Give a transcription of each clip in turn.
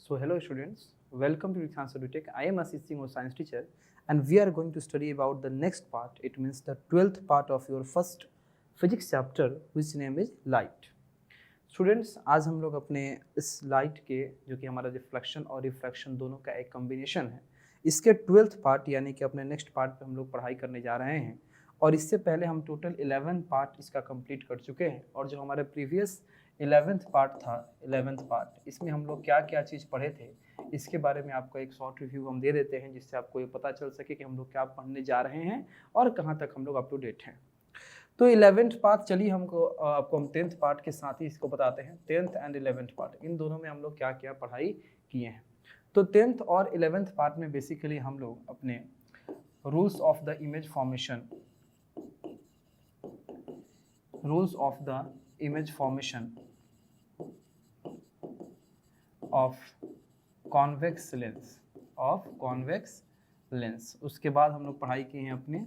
So hello students, welcome to Answer to Tech. I am Ashish Singh, your science teacher, and we are going to study about the next part. It means the 12th part of your first physics chapter, which name is light. Students, आज हम लोग अपने इस light के जो कि हमारा reflection और रिफ्रैक्शन दोनों का एक कॉम्बिनेशन है, इसके 12th पार्ट यानी कि अपने नेक्स्ट पार्ट पे हम लोग पढ़ाई करने जा रहे हैं। और इससे पहले हम टोटल 11 पार्ट इसका कंप्लीट कर चुके हैं। और जो हमारे प्रीवियस 11th पार्ट था, 11th पार्ट, इसमें हम लोग क्या क्या चीज़ पढ़े थे इसके बारे में आपको एक शॉर्ट रिव्यू हम दे देते हैं, जिससे आपको ये पता चल सके कि हम लोग क्या पढ़ने जा रहे हैं और कहाँ तक हम लोग अप टू डेट हैं। तो 11th पार्ट चलिए आपको हम 10th पार्ट के साथ ही इसको बताते हैं। 10th एंड 11th पार्ट, इन दोनों में हम लोग क्या क्या पढ़ाई किए हैं। तो 10th और 11th पार्ट में बेसिकली हम लोग अपने rules of the image formation of convex lens, उसके बाद हम लोग पढ़ाई की हैं अपने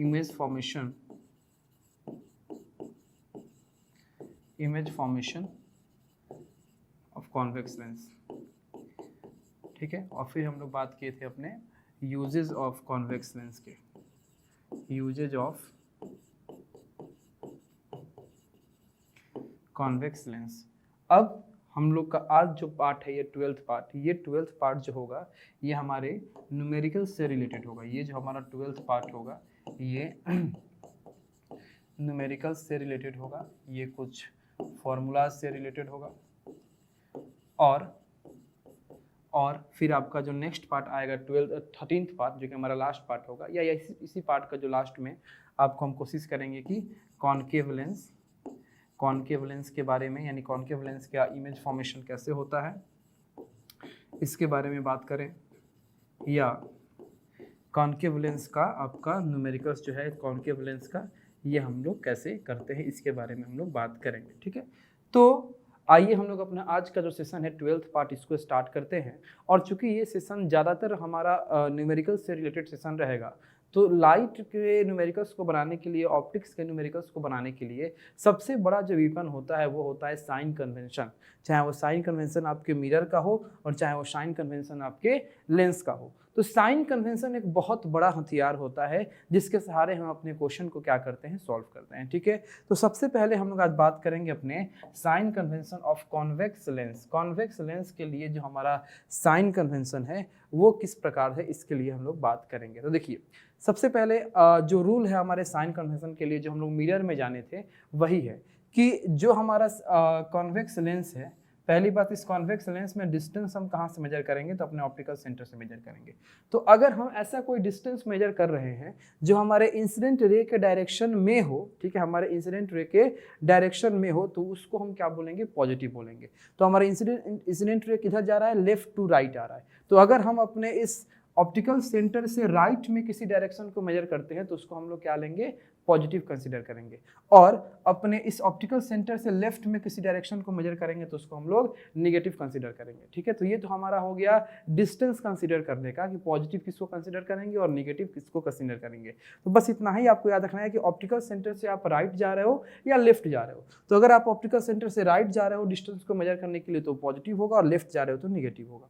image formation of convex lens, ठीक है। और फिर हम लोग बात किए थे अपने यूजेज ऑफ कॉन्वेक्स लेंस के, यूजेज ऑफ कॉन्वेक्स लेंस। अब हम लोग का आज जो पार्ट है, ये 12th पार्ट, ये 12th पार्ट जो होगा ये हमारे न्यूमेरिकल से रिलेटेड होगा। ये जो हमारा 12th पार्ट होगा ये न्यूमेरिकल से रिलेटेड होगा, ये कुछ फॉर्मूलाज से रिलेटेड होगा। और फिर आपका जो नेक्स्ट पार्ट आएगा 13th पार्ट, जो कि हमारा लास्ट पार्ट होगा, या इसी पार्ट का जो लास्ट में आपको हम कोशिश करेंगे कि कॉन्केव लेंस के बारे में, यानी कॉन्केव लेंस का इमेज फॉर्मेशन कैसे होता है इसके बारे में बात करें, या कॉन्केव लेंस का आपका न्यूमेरिकल्स जो है कॉन्केव लेंस का, ये हम लोग कैसे करते हैं इसके बारे में हम लोग बात करेंगे, ठीक है। तो आइए हम लोग अपना आज का जो सेशन है 12th पार्ट, इसको स्टार्ट करते हैं। और चूंकि ये सेशन ज़्यादातर हमारा न्यूमेरिकल से रिलेटेड सेशन रहेगा, तो लाइट के न्यूमेरिकल्स को बनाने के लिए, ऑप्टिक्स के न्यूमेरिकल्स को बनाने के लिए सबसे बड़ा जो वीपन होता है वो होता है साइन कन्वेंशन। चाहे वो साइन कन्वेंशन आपके मिरर का हो और चाहे वो साइन कन्वेंशन आपके लेंस का हो। तो साइन कन्वेंशन एक बहुत बड़ा हथियार होता है जिसके सहारे हम अपने क्वेश्चन को क्या करते हैं, सॉल्व करते हैं, ठीक है। तो सबसे पहले हम लोग आज बात करेंगे अपने sign convention of convex lens. Convex lens के लिए जो हमारा साइन कन्वेंशन है वो किस प्रकार है, इसके लिए हम लोग बात करेंगे। तो देखिए, सबसे पहले जो रूल है हमारे साइन कन्वेंशन के लिए, जो हम लोग मिरर में जाने थे, वही है कि जो हमारा कॉन्वेक्स लेंस है, पहली बात, इस कॉन्वेक्स लेंस में डिस्टेंस हम कहाँ से मेजर करेंगे, तो अपने ऑप्टिकल सेंटर से मेजर करेंगे। तो अगर हम ऐसा कोई डिस्टेंस मेजर कर रहे हैं जो हमारे इंसिडेंट रे के डायरेक्शन में हो, ठीक है, हमारे इंसिडेंट रे के डायरेक्शन में हो, तो उसको हम क्या बोलेंगे, पॉजिटिव बोलेंगे। तो हमारा इंसिडेंट रे किधर जा रहा है, लेफ्ट टू राइट आ रहा है। तो अगर हम अपने इस ऑप्टिकल सेंटर से राइट में किसी डायरेक्शन को मेजर करते हैं तो उसको हम लोग क्या लेंगे, पॉजिटिव कंसीडर करेंगे। और अपने इस ऑप्टिकल सेंटर से लेफ्ट में किसी डायरेक्शन को मेजर करेंगे तो उसको हम लोग निगेटिव कंसीडर करेंगे, ठीक है। तो ये तो हमारा हो गया डिस्टेंस कंसीडर करने का, कि पॉजिटिव किसको कंसीडर करेंगे और निगेटिव किसको कंसीडर करेंगे। तो बस इतना ही आपको याद रखना है कि ऑप्टिकल सेंटर से आप राइट जा रहे हो या लेफ्ट जा रहे हो। तो अगर आप ऑप्टिकल सेंटर से राइट जा रहे हो डिस्टेंस को मेजर करने के लिए तो पॉजिटिव होगा, और लेफ्ट जा रहे हो तो निगेटिव होगा।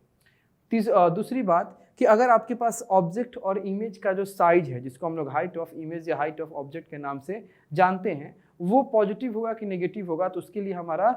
दूसरी बात कि अगर आपके पास ऑब्जेक्ट और इमेज का जो साइज है, जिसको हम लोग हाइट ऑफ इमेज या हाइट ऑफ ऑब्जेक्ट के नाम से जानते हैं, वो पॉजिटिव होगा कि नेगेटिव होगा, तो उसके लिए हमारा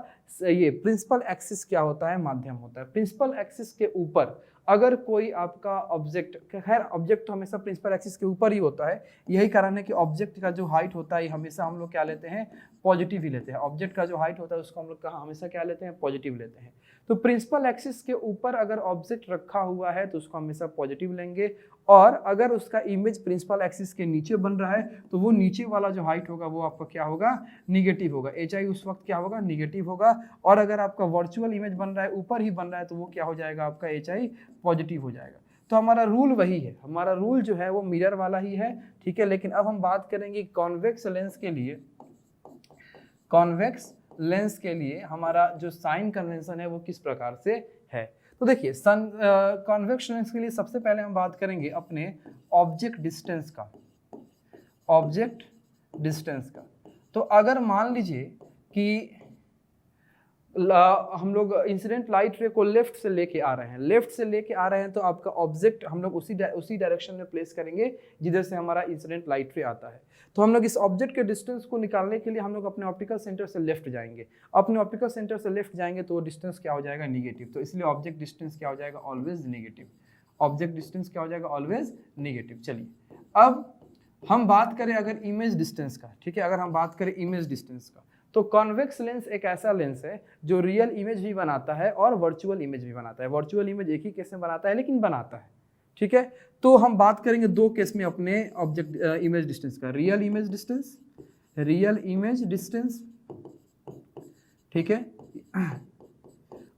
ये प्रिंसिपल एक्सिस क्या होता है, माध्यम होता है। प्रिंसिपल एक्सिस के ऊपर अगर कोई आपका ऑब्जेक्ट, खैर ऑब्जेक्ट तो हमेशा प्रिंसिपल एक्सिस के ऊपर ही होता है, यही कारण है कि ऑब्जेक्ट का जो हाइट होता है हमेशा हम लोग क्या लेते हैं, पॉजिटिव ही लेते हैं। ऑब्जेक्ट का जो हाइट होता है उसको हम लोग हमेशा क्या लेते हैं, पॉजिटिव लेते हैं। तो प्रिंसिपल एक्सिस के ऊपर अगर ऑब्जेक्ट रखा हुआ है तो उसको हमेशा पॉजिटिव लेंगे, और अगर उसका इमेज प्रिंसिपल एक्सिस के नीचे बन रहा है तो वो नीचे वाला जो हाइट होगा वो आपका क्या होगा, निगेटिव होगा। HI उस वक्त क्या होगा, निगेटिव होगा। और अगर आपका वर्चुअल इमेज बन रहा है, ऊपर ही बन रहा है, तो वो क्या हो जाएगा, आपका HI पॉजिटिव हो जाएगा। तो हमारा रूल वही है, हमारा रूल जो है वो मिरर वाला ही है, ठीक है। लेकिन अब हम बात करेंगे कॉन्वेक्स लेंस के लिए। कॉन्वेक्स लेंस के लिए हमारा जो साइन कन्वेंशन है वो किस प्रकार से है। तो देखिए, कॉन्वेक्स लेंस के लिए सबसे पहले हम बात करेंगे अपने ऑब्जेक्ट डिस्टेंस का, ऑब्जेक्ट डिस्टेंस का। तो अगर मान लीजिए कि हम लोग इंसिडेंट लाइट रे को लेफ्ट से लेके आ रहे हैं, लेफ्ट से लेके आ रहे हैं, तो आपका ऑब्जेक्ट हम लोग उसी डायरेक्शन में प्लेस करेंगे जिधर से हमारा इंसिडेंट लाइट रे आता है। तो हम लोग इस ऑब्जेक्ट के डिस्टेंस को निकालने के लिए हम लोग अपने ऑप्टिकल सेंटर से लेफ्ट जाएंगे। अपने ऑप्टिकल सेंटर से लेफ्ट जाएंगे तो वो डिस्टेंस क्या हो जाएगा, निगेटिव। तो इसलिए ऑब्जेक्ट डिस्टेंस क्या हो जाएगा, ऑलवेज निगेटिव। ऑब्जेक्ट डिस्टेंस क्या हो जाएगा, ऑलवेज निगेटिव। चलिए अब हम बात करें अगर इमेज डिस्टेंस का, ठीक है, अगर हम बात करें इमेज डिस्टेंस का, तो कॉन्वेक्स लेंस एक ऐसा लेंस है जो रियल इमेज भी बनाता है और वर्चुअल इमेज भी बनाता है। वर्चुअल इमेज एक ही केस में बनाता है लेकिन बनाता है, ठीक है। तो हम बात करेंगे दो केस में अपने ऑब्जेक्ट इमेज डिस्टेंस का, real image distance, real image distance, ठीक है,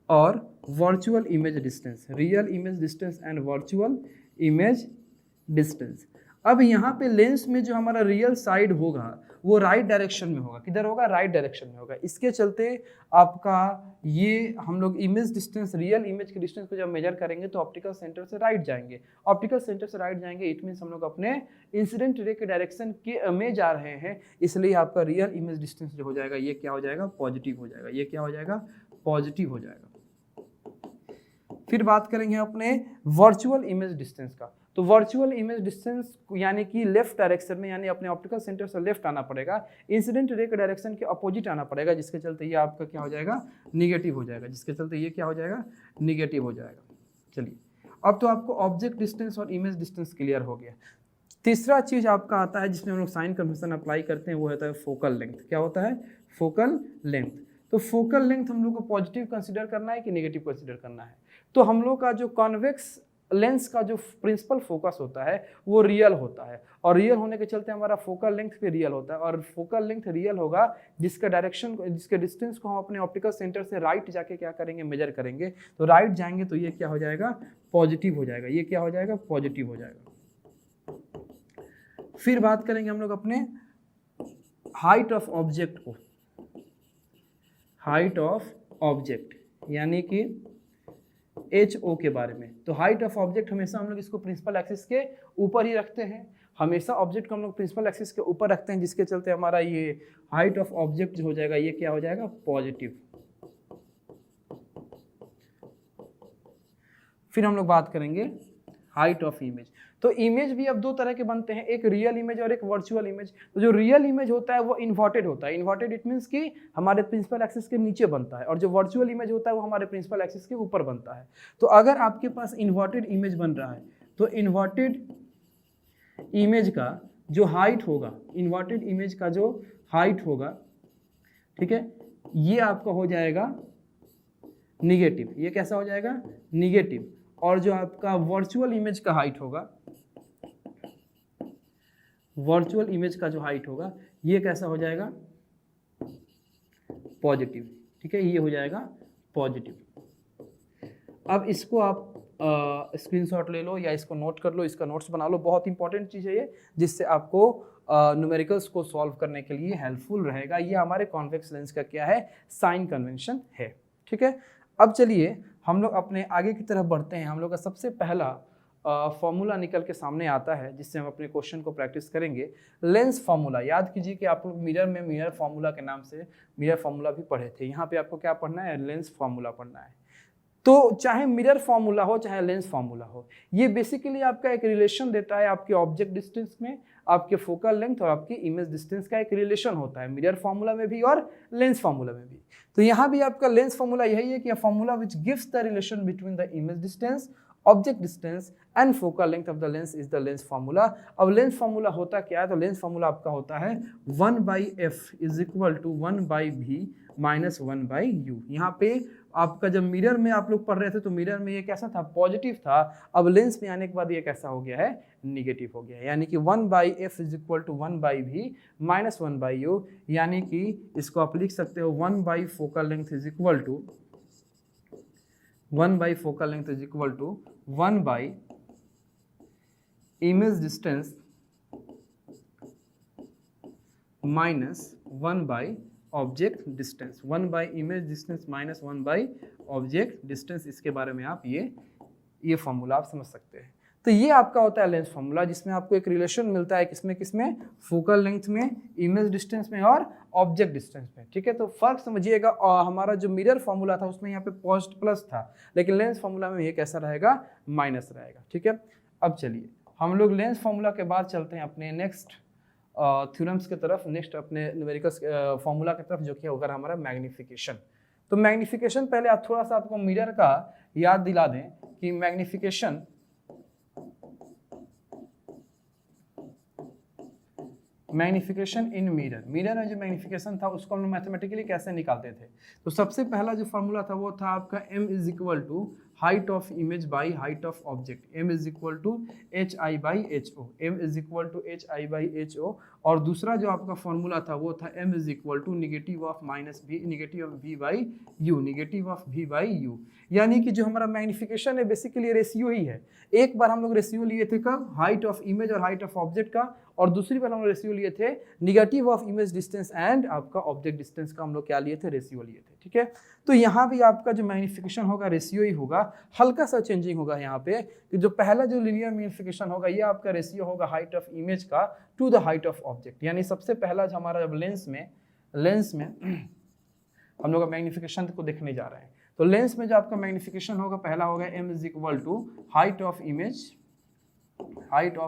और virtual image distance, real image distance and virtual image distance. अब यहाँ पे लेंस में जो हमारा रियल साइड होगा वो राइट डायरेक्शन में होगा। किधर होगा, राइट डायरेक्शन में होगा। इसके चलते आपका ये हम लोग इमेज डिस्टेंस, रियल इमेज के डिस्टेंस को जब मेजर करेंगे तो ऑप्टिकल सेंटर से राइट जाएंगे। ऑप्टिकल सेंटर से राइट जाएंगे, इट मीन्स हम लोग अपने इंसिडेंट रे के डायरेक्शन के में जा रहे हैं, इसलिए आपका रियल इमेज डिस्टेंस जो हो जाएगा ये क्या हो जाएगा, पॉजिटिव हो जाएगा। ये क्या हो जाएगा, पॉजिटिव हो जाएगा। फिर बात करेंगे अपने वर्चुअल इमेज डिस्टेंस का। तो वर्चुअल इमेज डिस्टेंस यानी कि लेफ्ट डायरेक्शन में, यानी अपने ऑप्टिकल सेंटर से लेफ्ट आना पड़ेगा, इंसिडेंट रे के डायरेक्शन के अपोजिट आना पड़ेगा, जिसके चलते ये आपका क्या हो जाएगा, निगेटिव हो जाएगा। जिसके चलते ये क्या हो जाएगा, निगेटिव हो जाएगा। चलिए अब तो आपको ऑब्जेक्ट डिस्टेंस और इमेज डिस्टेंस क्लियर हो गया। तीसरा चीज आपका आता है जिसमें हम लोग साइन कन्वेंशन अप्लाई करते हैं, वो होता है फोकल लेंथ। क्या होता है, फोकल लेंथ। तो फोकल लेंथ हम लोग को पॉजिटिव कंसीडर करना है कि नेगेटिव कंसीडर करना है। तो हम लोग का जो कॉन्वेक्स लेंस का जो प्रिंसिपल फोकस होता है वो रियल होता है, और रियल होने के चलते हमारा फोकल लेंथ भी रियल होता है। और फोकल लेंथ रियल होगा जिसका डायरेक्शन, जिसके डिस्टेंस को हम अपने ऑप्टिकल सेंटर से राइट जाके क्या करेंगे, मेजर करेंगे। तो राइट जाएंगे तो ये क्या हो जाएगा, पॉजिटिव हो जाएगा। ये क्या हो जाएगा, पॉजिटिव हो जाएगा। फिर बात करेंगे हम लोग अपने हाइट ऑफ ऑब्जेक्ट को, हाइट ऑफ ऑब्जेक्ट यानी कि HO के बारे में। तो हाइट ऑफ ऑब्जेक्ट हमेशा हम लोग इसको प्रिंसिपल एक्सिस के ऊपर ही रखते हैं, हमेशा ऑब्जेक्ट को हम लोग प्रिंसिपल एक्सिस के ऊपर रखते हैं, जिसके चलते हमारा ये हाइट ऑफ ऑब्जेक्ट जो हो जाएगा ये क्या हो जाएगा, पॉजिटिव। फिर हम लोग बात करेंगे हाइट ऑफ इमेज। तो इमेज भी अब दो तरह के बनते हैं, एक रियल इमेज और एक वर्चुअल इमेज। तो जो रियल इमेज होता है वो इन्वर्टेड होता है। इन्वर्टेड इट मीन्स कि हमारे प्रिंसिपल एक्सिस के नीचे बनता है, और जो वर्चुअल इमेज होता है वो हमारे प्रिंसिपल एक्सिस के ऊपर बनता है। तो अगर आपके पास इन्वर्टेड इमेज बन रहा है तो इन्वर्टेड इमेज का जो हाइट होगा, इन्वर्टेड इमेज का जो हाइट होगा, ठीक है, ये आपका हो जाएगा निगेटिव। ये कैसा हो जाएगा, निगेटिव। और जो आपका वर्चुअल इमेज का हाइट होगा, वर्चुअल इमेज का जो हाइट होगा ये कैसा हो जाएगा, पॉजिटिव। ठीक है, ये हो जाएगा पॉजिटिव। अब इसको आप स्क्रीनशॉट ले लो या इसको नोट कर लो, इसका नोट्स बना लो। बहुत इंपॉर्टेंट चीज़ है ये, जिससे आपको न्यूमेरिकल्स को सॉल्व करने के लिए हेल्पफुल रहेगा। ये हमारे कॉन्वेक्स लेंस का क्या है, साइन कन्वेंशन है। ठीक है, अब चलिए हम लोग अपने आगे की तरफ बढ़ते हैं। हम लोग का सबसे पहला फॉर्मूला निकल के सामने आता है जिससे हम अपने क्वेश्चन को प्रैक्टिस करेंगे। लेंस फार्मूला, याद कीजिए कि आप लोग मिरर में मिरर फार्मूला के नाम से मिरर फार्मूला भी पढ़े थे। यहाँ पे आपको क्या पढ़ना है, लेंस फार्मूला पढ़ना है। तो चाहे मिरर फार्मूला हो चाहे लेंस फार्मूला हो, ये बेसिकली आपका एक रिलेशन देता है आपके ऑब्जेक्ट डिस्टेंस में, आपके फोकल लेंथ और आपकी इमेज डिस्टेंस का एक रिलेशन होता है, मिरर फार्मूला में भी और लेंस फार्मूला में भी। तो यहाँ भी आपका लेंस फार्मूला यही है कि a formula which gives the relation between the image distance, object distance and focal length of the lens is the lens formula. अब लेंस फार्मूला होता क्या है, तो लेंस फार्मूला आपका होता है 1/f is equal to 1/v minus 1/u। यहाँ पे आपका जब मिरर में आप लोग पढ़ रहे थे तो मिरर में ये कैसा था, पॉजिटिव था। अब लेंस में आने के बाद ये कैसा हो गया है, निगेटिव हो गया है। यानी कि 1/f is equal to 1/v minus 1/u, यानी कि इसको आप लिख सकते हो 1 focal length is equal to 1 focal length is equal to 1 image distance minus 1 object distance. 1 image distance minus 1 object distance. इसके बारे में आप ये फॉर्मूला आप समझ सकते हैं। तो ये आपका होता है लेंस फॉर्मूला, जिसमें आपको एक रिलेशन मिलता है किसमें किसमें, फोकल लेंथ में, इमेज डिस्टेंस में और ऑब्जेक्ट डिस्टेंस में। ठीक है, तो फर्क समझिएगा। और हमारा जो मिरर फॉर्मूला था उसमें यहाँ पे पॉजिटिव प्लस था, लेकिन लेंस फॉर्मूला में ये कैसा रहेगा, माइनस रहेगा। ठीक है, अब चलिए हम लोग लेंस फॉर्मूला के बाद चलते हैं अपने नेक्स्ट थ्योरम्स की तरफ, नेक्स्ट अपने न्यूमेरिकल फॉर्मूला की तरफ, जो कि होगा हमारा मैग्निफिकेशन। तो मैग्निफिकेशन पहले आप थोड़ा सा आपको मिरर का याद दिला दें कि मैग्निफिकेशन इन मिरर में जो मैग्निफिकेशन था उसको हम लोग मैथमेटिकली कैसे निकालते थे। तो सबसे पहला जो फॉर्मूला था वो था आपका m is equal to height of image by height of object, m is equal to H I by H O, m is equal to H I by H O. और दूसरा जो आपका फॉर्मूला था वो था m is equal to negative of minus v, negative of v by u, negative of v by u। यानी कि जो हमारा मैग्निफिकेशन है बेसिकली रेशियो ही है। एक बार हम लोग रेशियो लिए थे कब, हाइट ऑफ इमेज और हाइट ऑफ ऑब्जेक्ट का, और दूसरी बार हम लोग रेशियो लिए थे negative of image distance and आपका ऑब्जेक्ट डिस्टेंस का हम लोग क्या लिए थे, रेशियो लिए थे। ठीक है, तो यहाँ भी आपका जो मैग्निफिकेशन होगा रेशियो ही होगा, हल्का सा चेंजिंग होगा यहाँ पे कि जो पहला जो लीनियर मैग्निफिकेशन होगा ये आपका रेशियो होगा हाइट ऑफ इमेज का to the height of object. यानी सबसे पहला जो हमारा जब लेंस में हम लोग मैग्निफिकेशन को देखने जा रहे हैं, तो लेंस में जो आपका मैग्निफिकेशन होगा पहला होगा m is equal to height of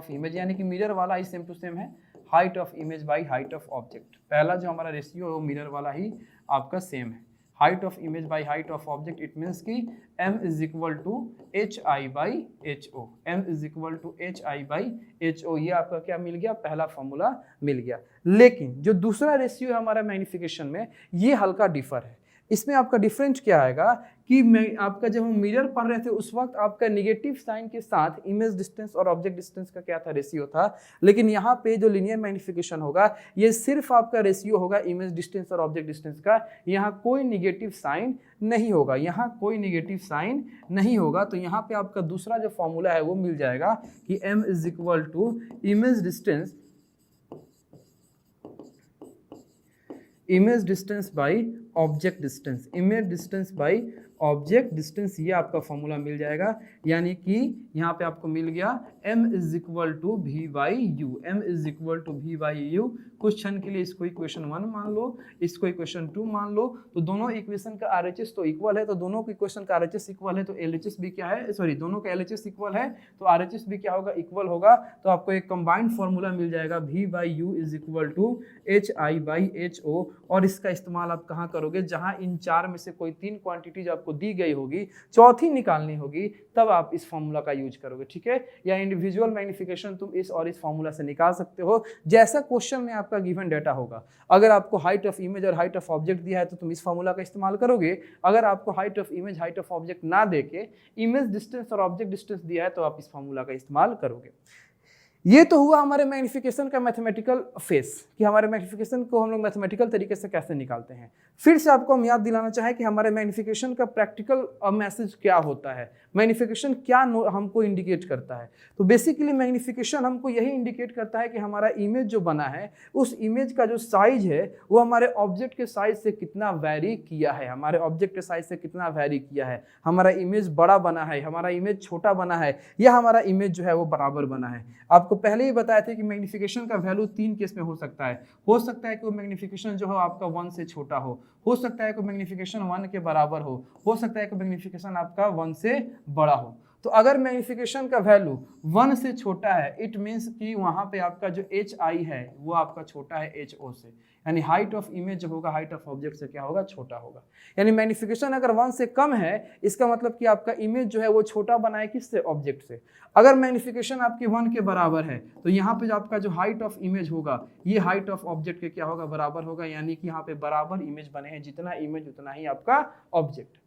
image, यानी कि मिरर वाला ही सेम टू सेम है, height of image by height of object. पहला जो हमारा रेशियो है वो मिरर वाला ही आपका सेम है, height of image by height of object. It means कि m is equal to H I by H O, m is equal to H I by H O. ये आपका क्या मिल गया, पहला फॉर्मूला मिल गया। लेकिन जो दूसरा रेशियो है हमारा मैग्निफिकेशन में ये हल्का डिफर है। इसमें आपका डिफरेंस क्या आएगा कि आपका जब हम मिरर पढ़ रहे थे उस वक्त आपका निगेटिव साइन के साथ इमेज डिस्टेंस और ऑब्जेक्ट डिस्टेंस का क्या था, रेशियो था। लेकिन यहाँ पे जो लीनियर मैग्निफिकेशन होगा ये सिर्फ आपका रेशियो होगा इमेज डिस्टेंस और ऑब्जेक्ट डिस्टेंस का, यहाँ कोई निगेटिव साइन नहीं होगा, यहाँ कोई निगेटिव साइन नहीं होगा। तो यहाँ पे आपका दूसरा जो फॉर्मूला है वो मिल जाएगा कि m is equal to image distance by object distance, image distance by object distance, ये आपका फॉर्मूला मिल जाएगा। यानी कि यहाँ पे आपको मिल गया m is equal to v by u, m is equal to v by u. कुछ क्षण के लिए इसको इक्वेशन 1 मान लो, इसको इक्वेशन 2 मान लो, तो दोनों इक्वेशन का RHS तो इक्वल है, तो दोनों के इक्वेशन का RHS इक्वल है तो LHS भी क्या है, सॉरी दोनों का LHS इक्वल है तो RHS भी क्या होगा, इक्वल होगा। तो आपको एक कंबाइंड फॉर्मूला मिल जाएगा v by u is equal to H I by H O. और इसका इस्तेमाल आप कहाँ करोगे, जहाँ इन चार में से कोई 3 क्वांटिटीज आपको दी गई होगी, चौथी निकालनी होगी, तब आप इस फॉर्मूला का यूज करोगे। ठीक है, या इंडिविजुअल मैग्निफिकेशन तुम इस और इस फॉर्मूला से निकाल सकते हो, जैसा क्वेश्चन में आपका गिवन डेटा होगा। अगर आपको हाइट ऑफ इमेज और हाइट ऑफ ऑब्जेक्ट दिया है तो तुम इस फॉर्मूला का इस्तेमाल करोगे। अगर आपको height of image height of object ना देके इमेज डिस्टेंस और ऑब्जेक्ट डिस्टेंस दिया है तो आप इस फॉर्मूला का इस्तेमाल करोगे। ये तो हुआ हमारे मैग्निफिकेशन का मैथमेटिकल फेस कि हमारे मैग्निफिकेशन को हम लोग मैथमेटिकल तरीके से कैसे निकालते हैं। फिर से आपको हम याद दिलाना चाहें कि हमारे मैग्निफिकेशन का प्रैक्टिकल मैसेज क्या होता है, मैग्निफिकेशन क्या हमको इंडिकेट करता है। तो बेसिकली मैग्निफिकेशन हमको यही इंडिकेट करता है कि हमारा इमेज जो बना है उस इमेज का जो साइज है वो हमारे ऑब्जेक्ट के साइज से कितना वैरी किया है, हमारे ऑब्जेक्ट के साइज से कितना वैरी किया है। हमारा इमेज बड़ा बना है, हमारा इमेज छोटा बना है, या हमारा इमेज जो है वो बराबर बना है। आपको पहले ही बताया था कि मैग्निफिकेशन का वैल्यू 3 केस में हो सकता है कि वो मैग्निफिकेशन जो हो आपका 1 से छोटा हो सकता है कि मैग्निफिकेशन 1 के बराबर हो सकता है कि मैग्निफिकेशन आपका 1 से बड़ा हो। तो अगर मैग्निफिकेशन का वैल्यू 1 से छोटा है इट मीन्स कि वहां पे आपका जो एच आई है वो आपका छोटा है एच ओ से, यानी हाइट ऑफ इमेज जो होगा हाइट ऑफ ऑब्जेक्ट से क्या होगा, छोटा होगा। यानी मैग्निफिकेशन अगर 1 से कम है इसका मतलब कि आपका इमेज जो है वो छोटा बना है किससे, ऑब्जेक्ट से। अगर मैग्निफिकेशन आपकी 1 के बराबर है तो यहाँ पे जो आपका जो हाइट ऑफ इमेज होगा ये हाइट ऑफ ऑब्जेक्ट के क्या होगा, बराबर होगा। यानी कि यहाँ पे बराबर इमेज बने हैं, जितना इमेज उतना ही आपका ऑब्जेक्ट।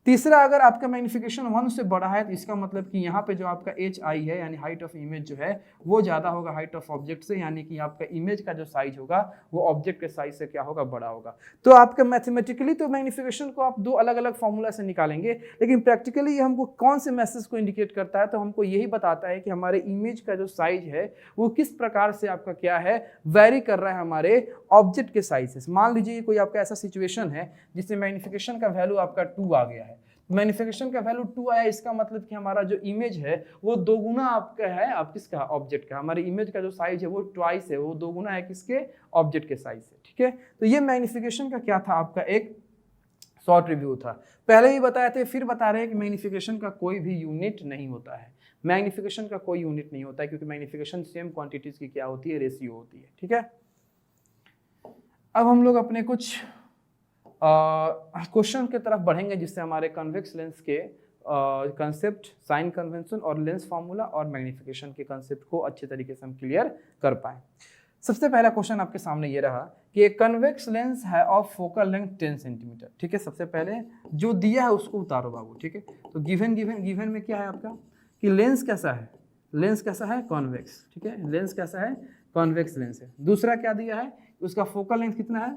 तीसरा, अगर आपका मैग्निफिकेशन 1 से बड़ा है तो इसका मतलब कि यहाँ पे जो आपका एच आई है यानी हाइट ऑफ इमेज जो है वो ज़्यादा होगा हाइट ऑफ ऑब्जेक्ट से, यानी कि आपका इमेज का जो साइज होगा वो ऑब्जेक्ट के साइज से क्या होगा, बड़ा होगा। तो आपका मैथमेटिकली तो मैग्निफिकेशन को आप 2 अलग अलग फॉर्मूला से निकालेंगे, लेकिन प्रैक्टिकली ये हमको कौन से मैसेज को इंडिकेट करता है, तो हमको यही बताता है कि हमारे इमेज का जो साइज है वो किस प्रकार से आपका क्या है, वेरी कर रहा है हमारे ऑब्जेक्ट के साइज से। मान लीजिए कोई आपका ऐसा सिचुएशन है जिसमें मैग्निफिकेशन का वैल्यू आपका 2 आ गया है, मैग्निफिकेशन का वैल्यू 2 आया, इसका मतलब कि हमारा जो इमेज है वो 2 गुना आपका है, आप किसका, ऑब्जेक्ट का। हमारी इमेज का जो साइज है वो ट्वाइस है, वो 2 गुना है किसके, ऑब्जेक्ट के साइज से। ठीक है, तो ये मैग्निफिकेशन का क्या था, आपका एक शॉर्ट रिव्यू था। पहले ही बताए थे, फिर बता रहे हैं कि मैग्निफिकेशन का कोई भी यूनिट नहीं होता है। मैग्निफिकेशन का कोई यूनिट नहीं होता है, क्योंकि मैग्निफिकेशन सेम क्वांटिटीज की क्या होती है, रेशियो होती है। ठीक है, अब हम लोग अपने कुछ क्वेश्चन की तरफ बढ़ेंगे, जिससे हमारे कन्वेक्स लेंस के कंसेप्ट, साइन कन्वेंशन और लेंस फार्मूला और मैग्निफिकेशन के कंसेप्ट को अच्छे तरीके से हम क्लियर कर पाए। सबसे पहला क्वेश्चन आपके सामने ये रहा कि एक कन्वेक्स लेंस है ऑफ फोकल लेंथ 10 सेंटीमीटर। ठीक है, सबसे पहले जो दिया है उसको उतारो बाबू। ठीक है, तो गिवन में क्या है आपका कि लेंस कैसा है, लेंस कैसा है, कॉन्वेक्स। ठीक है, लेंस कैसा है, कॉन्वेक्स लेंस है। दूसरा क्या दिया है, उसका फोकल लेंथ कितना है,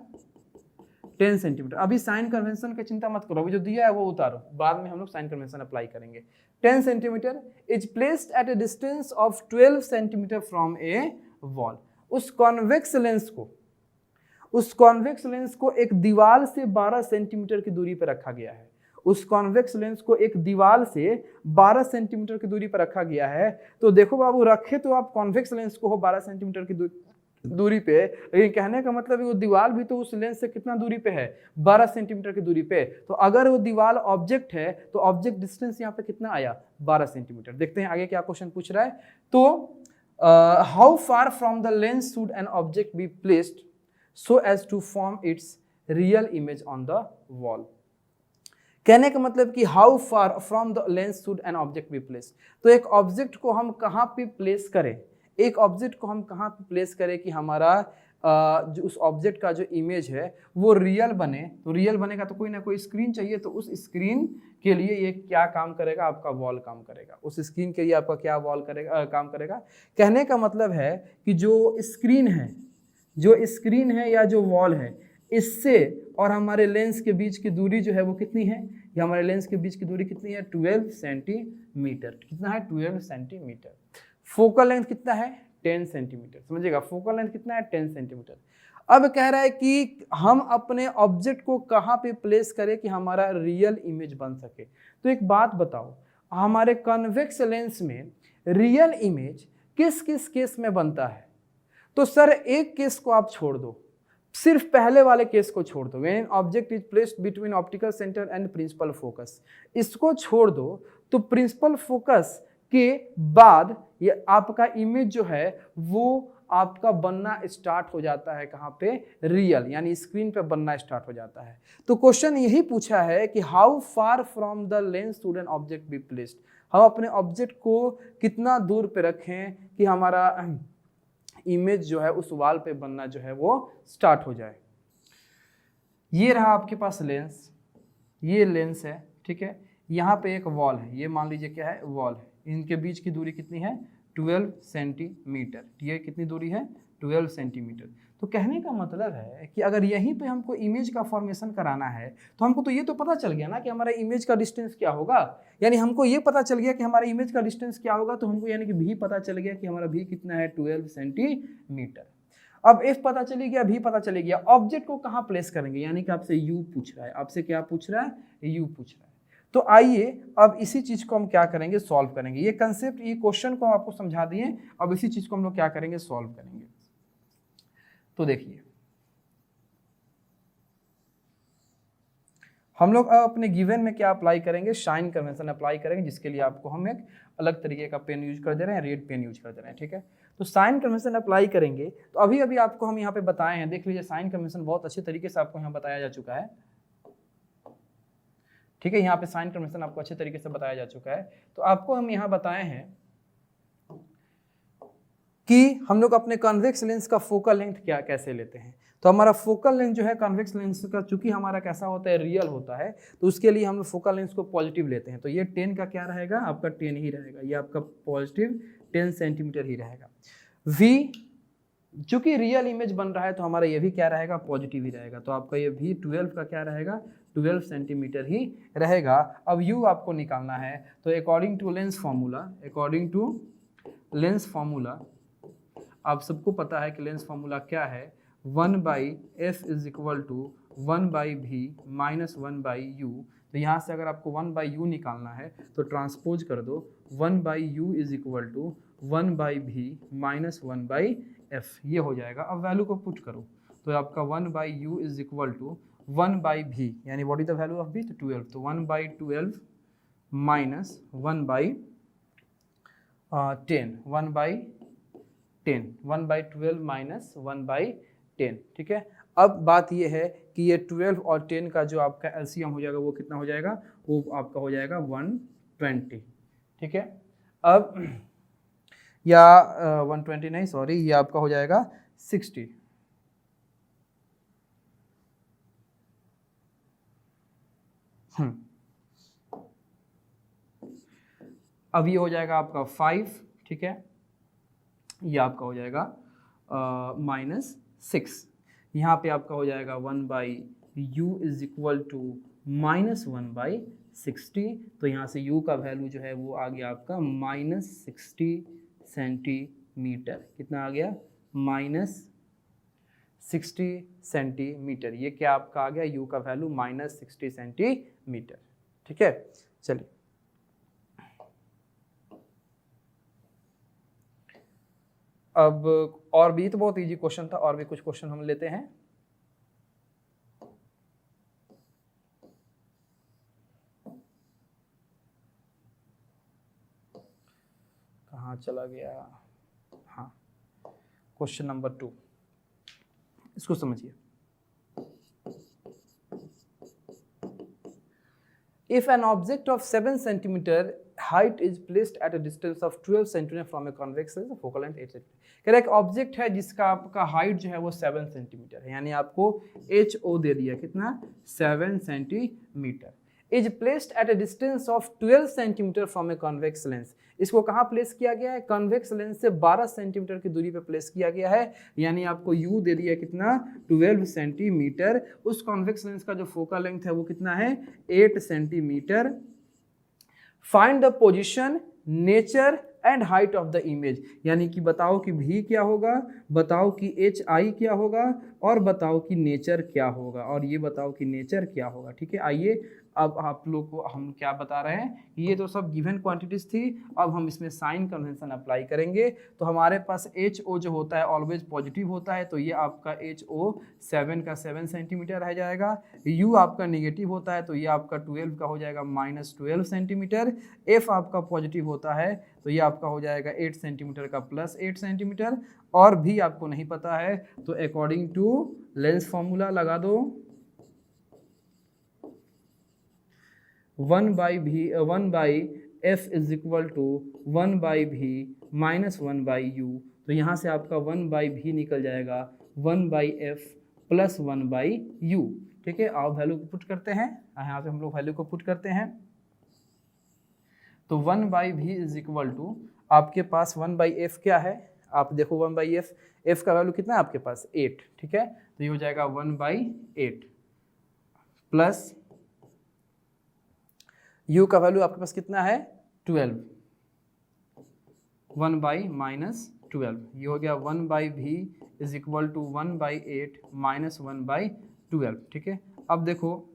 10 सेंटीमीटर। अभी साइन कन्वेंशन की चिंता मत करो, अभी जो दिया है वो उतारो, बाद में हम लोग साइन कन्वेंशन अप्लाई करेंगे। 10 centimetre is placed at A distance of 12 centimetre from A wall. उस कॉन्वेक्स लेंस को एक दीवार से 12 सेंटीमीटर की दूरी पर रखा गया है। उस कॉन्वेक्स लेंस को एक दीवार से 12 सेंटीमीटर की दूरी पर रखा गया है। तो देखो बाबू, रखे तो आप कॉन्वेक्स लेंस को हो 12 सेंटीमीटर की दूरी पे, लेकिन कहने का मतलब है वो दीवार भी तो उस लेंस से कितना दूरी पे है, 12 सेंटीमीटर की दूरी पे। तो अगर वो दीवार ऑब्जेक्ट है तो ऑब्जेक्ट डिस्टेंस यहाँ पे कितना आया, 12 सेंटीमीटर। देखते हैं आगे क्या क्वेश्चन पूछ रहा है। तो how far from the lens should an object be placed so as to form its real image on the wall. कहने का मतलब कि how far from the lens should an object be placed, तो एक ऑब्जेक्ट को हम कहाँ पे प्लेस करें, एक ऑब्जेक्ट को हम कहाँ पे प्लेस करें कि हमारा जो उस ऑब्जेक्ट का जो इमेज है वो रियल बने। तो रियल बनेगा तो कोई ना कोई स्क्रीन चाहिए, तो उस स्क्रीन के लिए ये क्या काम करेगा, आपका वॉल काम करेगा। उस स्क्रीन के लिए आपका क्या वॉल करेगा, काम करेगा। कहने का मतलब है कि जो स्क्रीन है या जो वॉल है, इससे और हमारे लेंस के बीच की दूरी जो है वो कितनी है, ये हमारे लेंस के बीच की दूरी कितनी है, 12 सेंटीमीटर। कितना है, 12 सेंटीमीटर। फोकल लेंथ कितना है, 10 सेंटीमीटर। समझिएगा, फोकल लेंथ कितना है, 10 सेंटीमीटर। अब कह रहा है कि हम अपने ऑब्जेक्ट को कहाँ पे प्लेस करें कि हमारा रियल इमेज बन सके। तो एक बात बताओ, हमारे कन्वेक्स लेंस में रियल इमेज किस किस केस में बनता है। तो सर एक केस को आप छोड़ दो, सिर्फ पहले वाले केस को छोड़ दो, when object is placed between optical centre and principal focus, इसको छोड़ दो। तो प्रिंसिपल फोकस के बाद ये आपका इमेज जो है वो आपका बनना स्टार्ट हो जाता है, कहाँ पे, रियल, यानी स्क्रीन पे बनना स्टार्ट हो जाता है। तो क्वेश्चन यही पूछा है कि how far from the lens should an object be placed, हम अपने ऑब्जेक्ट को कितना दूर पे रखें कि हमारा इमेज जो है उस वॉल पे बनना जो है वो स्टार्ट हो जाए। ये रहा आपके पास लेंस, ये लेंस है। ठीक है, यहाँ पे एक वॉल है, ये मान लीजिए क्या है, वॉल है। इनके बीच की दूरी कितनी है, 12 सेंटीमीटर। ये कितनी दूरी है, 12 सेंटीमीटर। तो कहने का मतलब है कि अगर यहीं पे हमको इमेज का फॉर्मेशन कराना है तो हमको तो ये तो पता चल गया ना कि हमारा इमेज का डिस्टेंस क्या होगा, यानी हमको ये पता चल गया कि हमारा इमेज का डिस्टेंस क्या होगा। तो हमको यानी कि भी पता चल गया कि हमारा भी कितना है, 12 सेंटीमीटर। अब एफ पता चली गया, भी पता चली गया, ऑब्जेक्ट को कहाँ प्लेस करेंगे, यानी कि आपसे यू पूछ रहा है, आपसे क्या पूछ रहा है, यू पूछ रहा है। तो आइए अब इसी चीज को हम क्या करेंगे, सॉल्व करेंगे। ये कंसेप्ट, ये क्वेश्चन को हम आपको समझा दिए, अब इसी चीज को हम लोग क्या करेंगे, सॉल्व करेंगे। तो देखिए, हम लोग अब अपने गिवन में क्या अप्लाई करेंगे, साइन कन्वेंशन अप्लाई करेंगे, जिसके लिए आपको हम एक अलग तरीके का पेन यूज कर दे रहे हैं, रेड पेन यूज कर दे रहे हैं। ठीक है, तो साइन कन्वेंशन अप्लाई करेंगे। तो अभी आपको हम यहाँ पे बताए हैं, देख लीजिए, साइन कन्वेंशन बहुत अच्छे तरीके से आपको यहाँ बताया जा चुका है। ठीक है, यहाँ पे साइन कन्वेंशन आपको अच्छे तरीके से बताया जा चुका है। तो आपको हम यहाँ बताए हैं कि हम लोग अपने कॉन्वेक्स लेंस का फोकल लेंथ क्या कैसे लेते हैं। तो हमारा फोकल लेंथ जो है कॉन्वेक्स लेंस का, चूंकि हमारा कैसा होता है, रियल होता है, तो उसके लिए हम लोग फोकल लेंथ को पॉजिटिव लेते हैं। तो ये 10 का क्या रहेगा, आपका 10 ही रहेगा, ये आपका पॉजिटिव 10 सेंटीमीटर ही रहेगा। वी, चूंकि रियल इमेज बन रहा है तो हमारा ये भी क्या रहेगा, पॉजिटिव ही रहेगा। तो आपका ये भी 12 का क्या रहेगा, 12 सेंटीमीटर ही रहेगा। अब u आपको निकालना है, तो अकॉर्डिंग टू लेंस फार्मूला, आप सबको पता है कि लेंस फार्मूला क्या है, 1/f is equal to 1/v minus 1/u। तो यहाँ से अगर आपको 1/u निकालना है तो ट्रांसपोज कर दो, 1/u is equal to 1/v minus 1/f, ये हो जाएगा। अब वैल्यू को पुट करो तो आपका 1/u is equal to 1/v, यानी what is the value of v, तो 12, तो 1/12 माइनस 1/10, 1/12 माइनस 1/10, ठीक है। अब बात ये है कि ये 12 और 10 का जो आपका एलसीएम हो जाएगा वो कितना हो जाएगा, वो आपका हो जाएगा 120, ठीक है। अब या 120 नहीं, सॉरी, ये आपका हो जाएगा 60। अब ये हो जाएगा आपका 5, ठीक है, ये आपका हो जाएगा -6। यहाँ पे आपका हो जाएगा 1/u इज इक्वल टू -1/60, तो यहाँ से u का वैल्यू जो है वो आ गया आपका -60 सेंटीमीटर। कितना आ गया, -60 सेंटीमीटर। ये क्या आपका आ गया, u का वैल्यू -60 सेंटीमीटर, ठीक है। चलिए अब और भी, तो बहुत इजी क्वेश्चन था, और भी कुछ क्वेश्चन हम लेते हैं। कहाँ चला गया, हाँ, क्वेश्चन नंबर 2, इसको समझिए। If an object of 7 centimeter height is placed at a distance of 12 centimeter from a convex lens, focal length 8 centimeter, कह रहा है एक ऑब्जेक्ट है जिसका आपका हाइट जो है वो 7 सेंटीमीटर है, यानी आपको HO दे दिया कितना, 7 centimetre, is placed at a distance of 12 centimetre from a convex lens. इसको कहाँ प्लेस किया गया है, कॉन्वेक्स लेंस से 12 सेंटीमीटर की दूरी पे प्लेस किया गया है, यानी आपको u दे दिया कितना, 12 सेंटीमीटर। उस कॉन्वेक्स लेंस का जो फोकल लेंथ है वो कितना है, 8 centimetre. Find the position, nature and height of the image, यानी कि बताओ कि v क्या होगा, बताओ कि hi क्या होगा, और बताओ कि नेचर क्या होगा, और ये बताओ कि नेचर क्या होगा, ठीक है। आइए अब आप लोग को हम क्या बता रहे हैं, ये तो सब गिवन क्वांटिटीज थी, अब हम इसमें साइन कन्वेंशन अप्लाई करेंगे। तो हमारे पास HO जो होता है ऑलवेज पॉजिटिव होता है, तो ये आपका HO 7 का 7 सेंटीमीटर रह जाएगा। U आपका नेगेटिव होता है तो ये आपका 12 का हो जाएगा -12 सेंटीमीटर। F आपका पॉजिटिव होता है तो ये आपका हो जाएगा 8 सेंटीमीटर का +8 सेंटीमीटर, और भी आपको नहीं पता है तो अकॉर्डिंग टू लेंस फॉर्मूला लगा दो, 1/f is equal to 1/v minus 1/u, तो यहाँ से आपका 1/v निकल जाएगा 1/f प्लस 1/u, ठीक है। आप वैल्यू को पुट करते हैं, यहाँ से हम लोग वैल्यू को पुट करते हैं, तो 1/v इज इक्वल टू आपके पास 1/f क्या है, आप देखो 1/f, f का वैल्यू कितना है आपके पास 8, ठीक है, तो ये हो जाएगा 1/8 प्लस u का वैल्यू आपके पास कितना है 12, 1/-12, ये हो गया 1/v is equal to 1/8 minus 1/12, ठीक है। अब देखो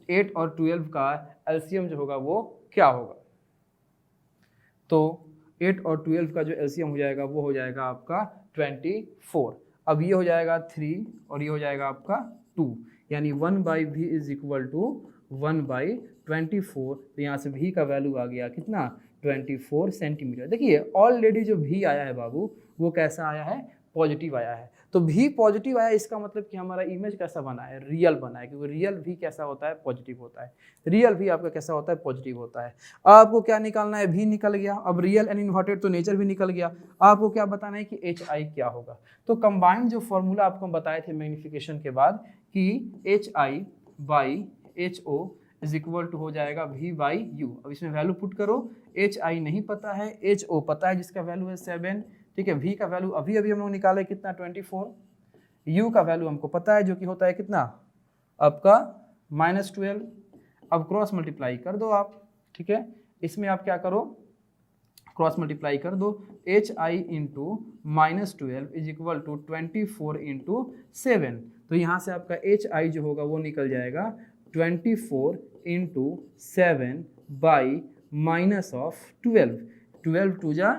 8 और 12 का एलसीएम जो होगा वो क्या होगा, तो 8 और 12 का जो एलसीएम हो जाएगा वो हो जाएगा आपका 24। अब ये हो जाएगा 3 और ये हो जाएगा आपका 2, यानी 1/v इज इक्वल टू 1/24, तो यहाँ से v का वैल्यू आ गया कितना 24 सेंटीमीटर। देखिए ऑलरेडी जो v आया है बाबू वो कैसा आया है, पॉजिटिव आया है, तो v पॉजिटिव आया, इसका मतलब कि हमारा इमेज कैसा बना है, रियल बना है, क्योंकि रियल v कैसा होता है, पॉजिटिव होता है। रियल v आपका कैसा होता है, पॉजिटिव होता है। आपको क्या निकालना है, v निकल गया, अब रियल एंड इन्वर्टेड तो नेचर भी निकल गया, आपको क्या बताना है कि hi क्या होगा। तो कंबाइंड जो फॉर्मूला आपको बताए थे मैग्निफिकेशन के बाद कि hi/ho इज इक्वल टू हो जाएगा v/u। अब इसमें वैल्यू पुट करो, hi नहीं पता है, ho पता है जिसका वैल्यू है 7, ठीक है। v का वैल्यू अभी अभी हम लोग निकाले कितना 24, u का वैल्यू हमको पता है जो कि होता है कितना आपका -12। अब क्रॉस मल्टीप्लाई कर दो आप, ठीक है, इसमें आप क्या करो क्रॉस मल्टीप्लाई कर दो, hi into -12 is equal to 24 into 7, तो यहाँ से आपका एच आई जो होगा वो निकल जाएगा 24 इंटू 7 बाई माइनस ऑफ 12, 12 टू जा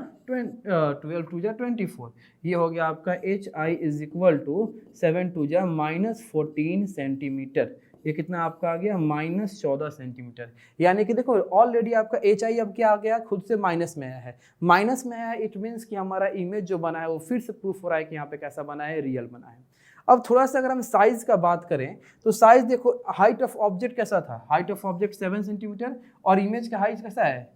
24, ये हो गया आपका H I is equal to 7 टू जा -14 सेंटीमीटर। ये कितना आपका आ गया -14 सेंटीमीटर। यानी कि देखो ऑलरेडी आपका एच आई अब क्या आ गया, खुद से माइनस में आया है, माइनस में आया है, इट मीन्स कि हमारा इमेज जो बना है वो फिर से प्रूफ हो रहा है कि यहाँ पे कैसा बना है, रियल बना है। अब थोड़ा सा अगर हम साइज का बात करें तो साइज देखो, हाइट ऑफ ऑब्जेक्ट कैसा था, हाइट ऑफ ऑब्जेक्ट 7 सेंटीमीटर और इमेज का हाइट कैसा है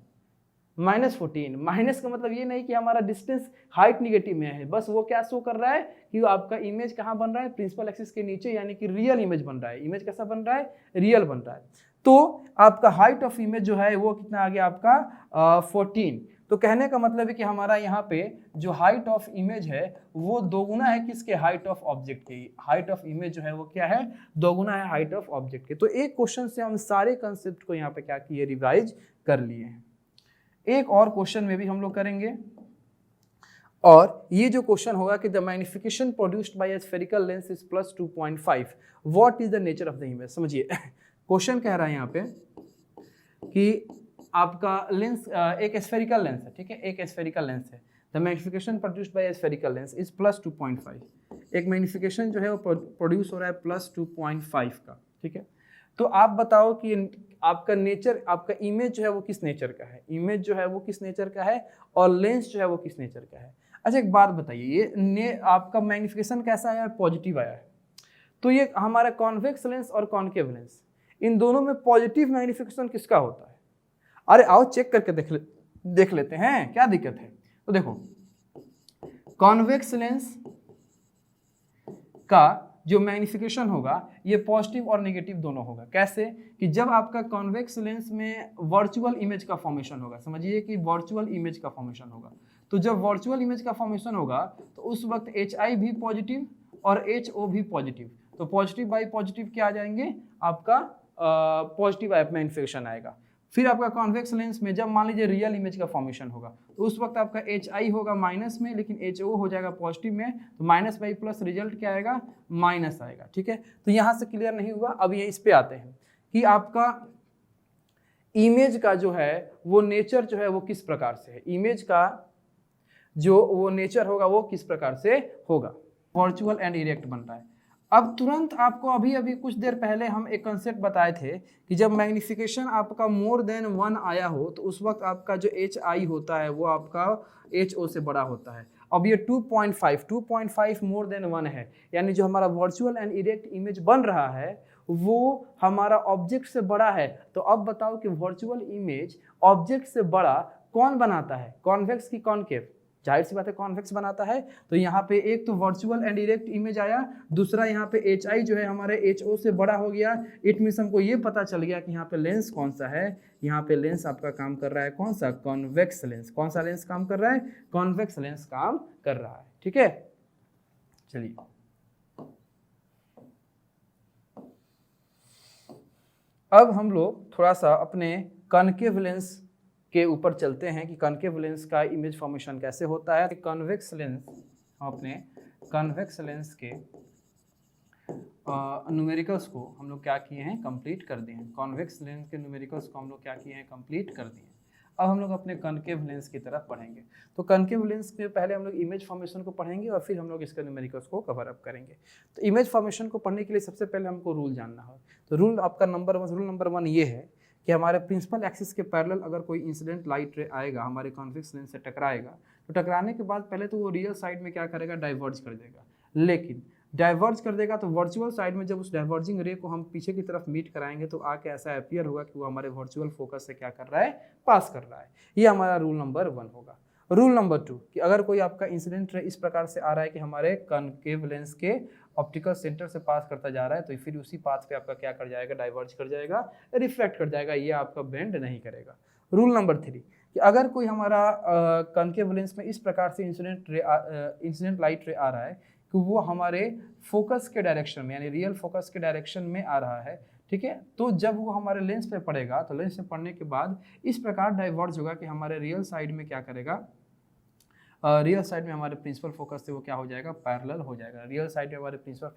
-14। माइनस का मतलब ये नहीं कि हमारा डिस्टेंस हाइट निगेटिव में है, बस वो क्या शो कर रहा है कि आपका इमेज कहाँ बन रहा है, प्रिंसिपल एक्सिस के नीचे, यानी कि रियल इमेज बन रहा है। इमेज कैसा बन रहा है, रियल बन रहा है। तो आपका हाइट ऑफ इमेज जो है वो कितना आ गया आपका 14। तो कहने का मतलब है कि हमारा यहाँ पे जो हाइट ऑफ इमेज है वो दोगुना है किसके, हाइट ऑफ ऑब्जेक्ट के। हाइट ऑफ इमेज जो है वो क्या है, दोगुना है हाइट ऑफ ऑब्जेक्ट के। तो एक क्वेश्चन से हम सारे कंसेप्ट को यहाँ पे क्या किए, रिवाइज कर लिए हैं। एक और क्वेश्चन में भी हम लोग करेंगे, और ये जो क्वेश्चन होगा कि the magnification produced by A spherical lens is +2.5, what is the nature of the image. समझिए क्वेश्चन कह रहा है यहाँ पे कि आपका लेंस एक स्फेरिकल लेंस है, ठीक है, एक स्फेरिकल लेंस है। The magnification produced by A spherical lens is +2.5, एक मैग्निफिकेशन जो है वो प्रोड्यूस हो रहा है +2.5 का, ठीक है। तो आप बताओ कि आपका नेचर, आपका इमेज जो है वो किस नेचर का है, इमेज जो है वो किस नेचर का है, और लेंस जो है वो किस नेचर का है। अच्छा एक बात बताइए, ये आपका मैग्निफिकेशन कैसा आया है, पॉजिटिव आया है। तो ये हमारा कॉन्वेक्स लेंस और कॉनकेव लेंस, इन दोनों में पॉजिटिव मैग्निफिकेशन किसका होता है। अरे आओ चेक करके देख लेते हैं, क्या दिक्कत है। तो देखो कॉन्वेक्स लेंस का जो मैग्निफिकेशन होगा ये पॉजिटिव और नेगेटिव दोनों होगा। कैसे कि जब आपका कॉन्वेक्स लेंस में वर्चुअल इमेज का फॉर्मेशन होगा, समझिए कि वर्चुअल इमेज का फॉर्मेशन होगा, तो जब वर्चुअल इमेज का फॉर्मेशन होगा तो उस वक्त एच आई भी पॉजिटिव और एच ओ भी पॉजिटिव, तो पॉजिटिव बाई पॉजिटिव क्या आ जाएंगे, आपका पॉजिटिव मैग्निफिकेशन आएगा। फिर आपका कॉन्वेक्स लेंस में जब मान लीजिए रियल इमेज का फॉर्मेशन होगा तो उस वक्त आपका एच आई होगा माइनस में, लेकिन एच ओ हो जाएगा पॉजिटिव में, तो माइनस बाई प्लस रिजल्ट क्या आएगा, माइनस आएगा, ठीक है। तो यहाँ से क्लियर नहीं हुआ। अब ये इस पे आते हैं कि आपका इमेज का जो है वो नेचर जो है वो किस प्रकार से है, इमेज का जो वो नेचर होगा वो किस प्रकार से होगा, वर्चुअल एंड इरेक्ट बन रहा है। अब तुरंत आपको अभी कुछ देर पहले हम एक कंसेप्ट बताए थे कि जब मैग्निफिकेशन आपका मोर देन 1 आया हो तो उस वक्त आपका जो एच आई होता है वो आपका एच ओ से बड़ा होता है। अब ये 2.5 मोर देन 1 है, यानी जो हमारा वर्चुअल एंड इरेक्ट इमेज बन रहा है वो हमारा ऑब्जेक्ट से बड़ा है। तो अब बताओ कि वर्चुअल इमेज ऑब्जेक्ट से बड़ा कौन बनाता है, कॉन्वेक्स की कॉनकेव, जाहिर सी बात है कॉन्वेक्स बनाता है। तो यहाँ पे एक तो वर्चुअल एंड डायरेक्ट इमेज आया, दूसरा यहाँ पे एच आई जो है हमारे एच ओ से बड़ा हो गया। इट मीन्स हमको ये पता चल गया कि यहाँ पे लेंस कौन सा है, यहाँ पे लेंस आपका काम कर रहा है कौन सा, कॉन्वेक्स लेंस। कौन सा लेंस काम कर रहा है, कॉन्वेक्स लेंस काम कर रहा है, ठीक है। चलिए अब हम लोग थोड़ा सा अपने कॉनकेव लेंस के ऊपर चलते हैं कि कॉनकेव लेंस का इमेज फॉर्मेशन कैसे होता है। कॉन्वेक्स लेंस, अपने कॉन्वेक्स लेंस के न्यूमेरिकल्स को हम लोग क्या किए हैं, कंप्लीट कर दिए हैं। कॉन्वेक्स लेंस के न्यूमेरिकल्स को हम लोग क्या किए हैं, कंप्लीट कर दिए हैं। अब हम लोग अपने कॉनकेव लेंस की तरफ पढ़ेंगे। तो कॉनकेव लेंस के पहले हम लोग इमेज फॉर्मेशन को पढ़ेंगे और फिर हम लोग इसके न्यूमेरिकल्स को कवर अप करेंगे। तो इमेज फॉर्मेशन को पढ़ने के लिए सबसे पहले हमको रूल जानना हो। तो रूल आपका रूल नंबर 1 ये है कि हमारे प्रिंसिपल एक्सिस के पैरेलल अगर कोई इंसिडेंट लाइट रे आएगा, हमारे कॉन्वेक्स लेंस से टकराएगा, तो टकराने के बाद पहले तो वो रियल साइड में क्या करेगा, डाइवर्ज कर देगा। लेकिन डाइवर्ज कर देगा तो वर्चुअल साइड में जब उस डाइवर्जिंग रे को हम पीछे की तरफ मीट कराएंगे तो आके ऐसा अपीयर होगा कि वो हमारे वर्चुअल फोकस से क्या कर रहा है, पास कर रहा है। ये हमारा रूल नंबर 1 होगा। रूल नंबर 2 कि अगर कोई आपका इंसिडेंट रे इस प्रकार से आ रहा है कि हमारे कॉनकेव लेंस के ऑप्टिकल सेंटर से पास करता जा रहा है, तो फिर उसी पाथ पे आपका क्या कर जाएगा, डाइवर्ज कर जाएगा, रिफ्लेक्ट कर जाएगा, ये आपका बेंड नहीं करेगा। रूल नंबर 3 कि अगर कोई हमारा कॉनकेव लेंस में इस प्रकार से इंसिडेंट लाइट रे आ रहा है कि वो हमारे फोकस के डायरेक्शन में, यानी रियल फोकस के डायरेक्शन में आ रहा है, ठीक है, तो जब वो हमारे लेंस पे पड़ेगा तो लेंस पे पड़ने के बाद इस प्रकार डाइवर्ज होगा कि हमारे रियल साइड में क्या करेगा, रियल साइड में हमारे प्रिंसिपल फोकस से वो क्या हो जाएगा, पैरेलल हो जाएगा। रियल साइड में हमारे प्रिंसिपल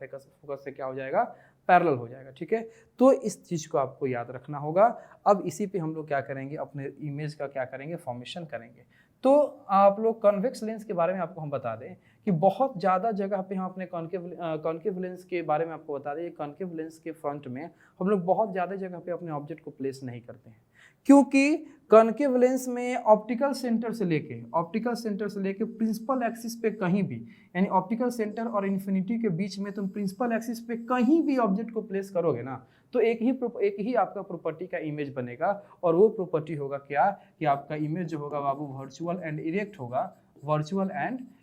फोकस से क्या हो जाएगा, पैरेलल हो जाएगा। ठीक है, तो इस चीज़ को आपको याद रखना होगा। अब इसी पे हम लोग क्या करेंगे, अपने इमेज का क्या करेंगे, फॉर्मेशन करेंगे। तो आप लोग कॉन्वेक्स लेंस के बारे में आपको हम बता दें कि बहुत ज़्यादा जगह पे हम अपने कॉन्केव लेंस के बारे में आपको बता दें, कॉन्केव लेंस के फ्रंट में हम लोग बहुत ज़्यादा जगह पे अपने ऑब्जेक्ट को प्लेस नहीं करते हैं, क्योंकि कॉन्केव लेंस में ऑप्टिकल सेंटर से लेके प्रिंसिपल एक्सिस पे कहीं भी, यानी ऑप्टिकल सेंटर और इन्फिनिटी के बीच में तुम प्रिंसिपल एक्सिस पे कहीं भी ऑब्जेक्ट को प्लेस करोगे ना, तो एक ही आपका प्रॉपर्टी का इमेज बनेगा, और वो प्रॉपर्टी होगा क्या कि आपका इमेज जो होगा बाबू वर्चुअल एंड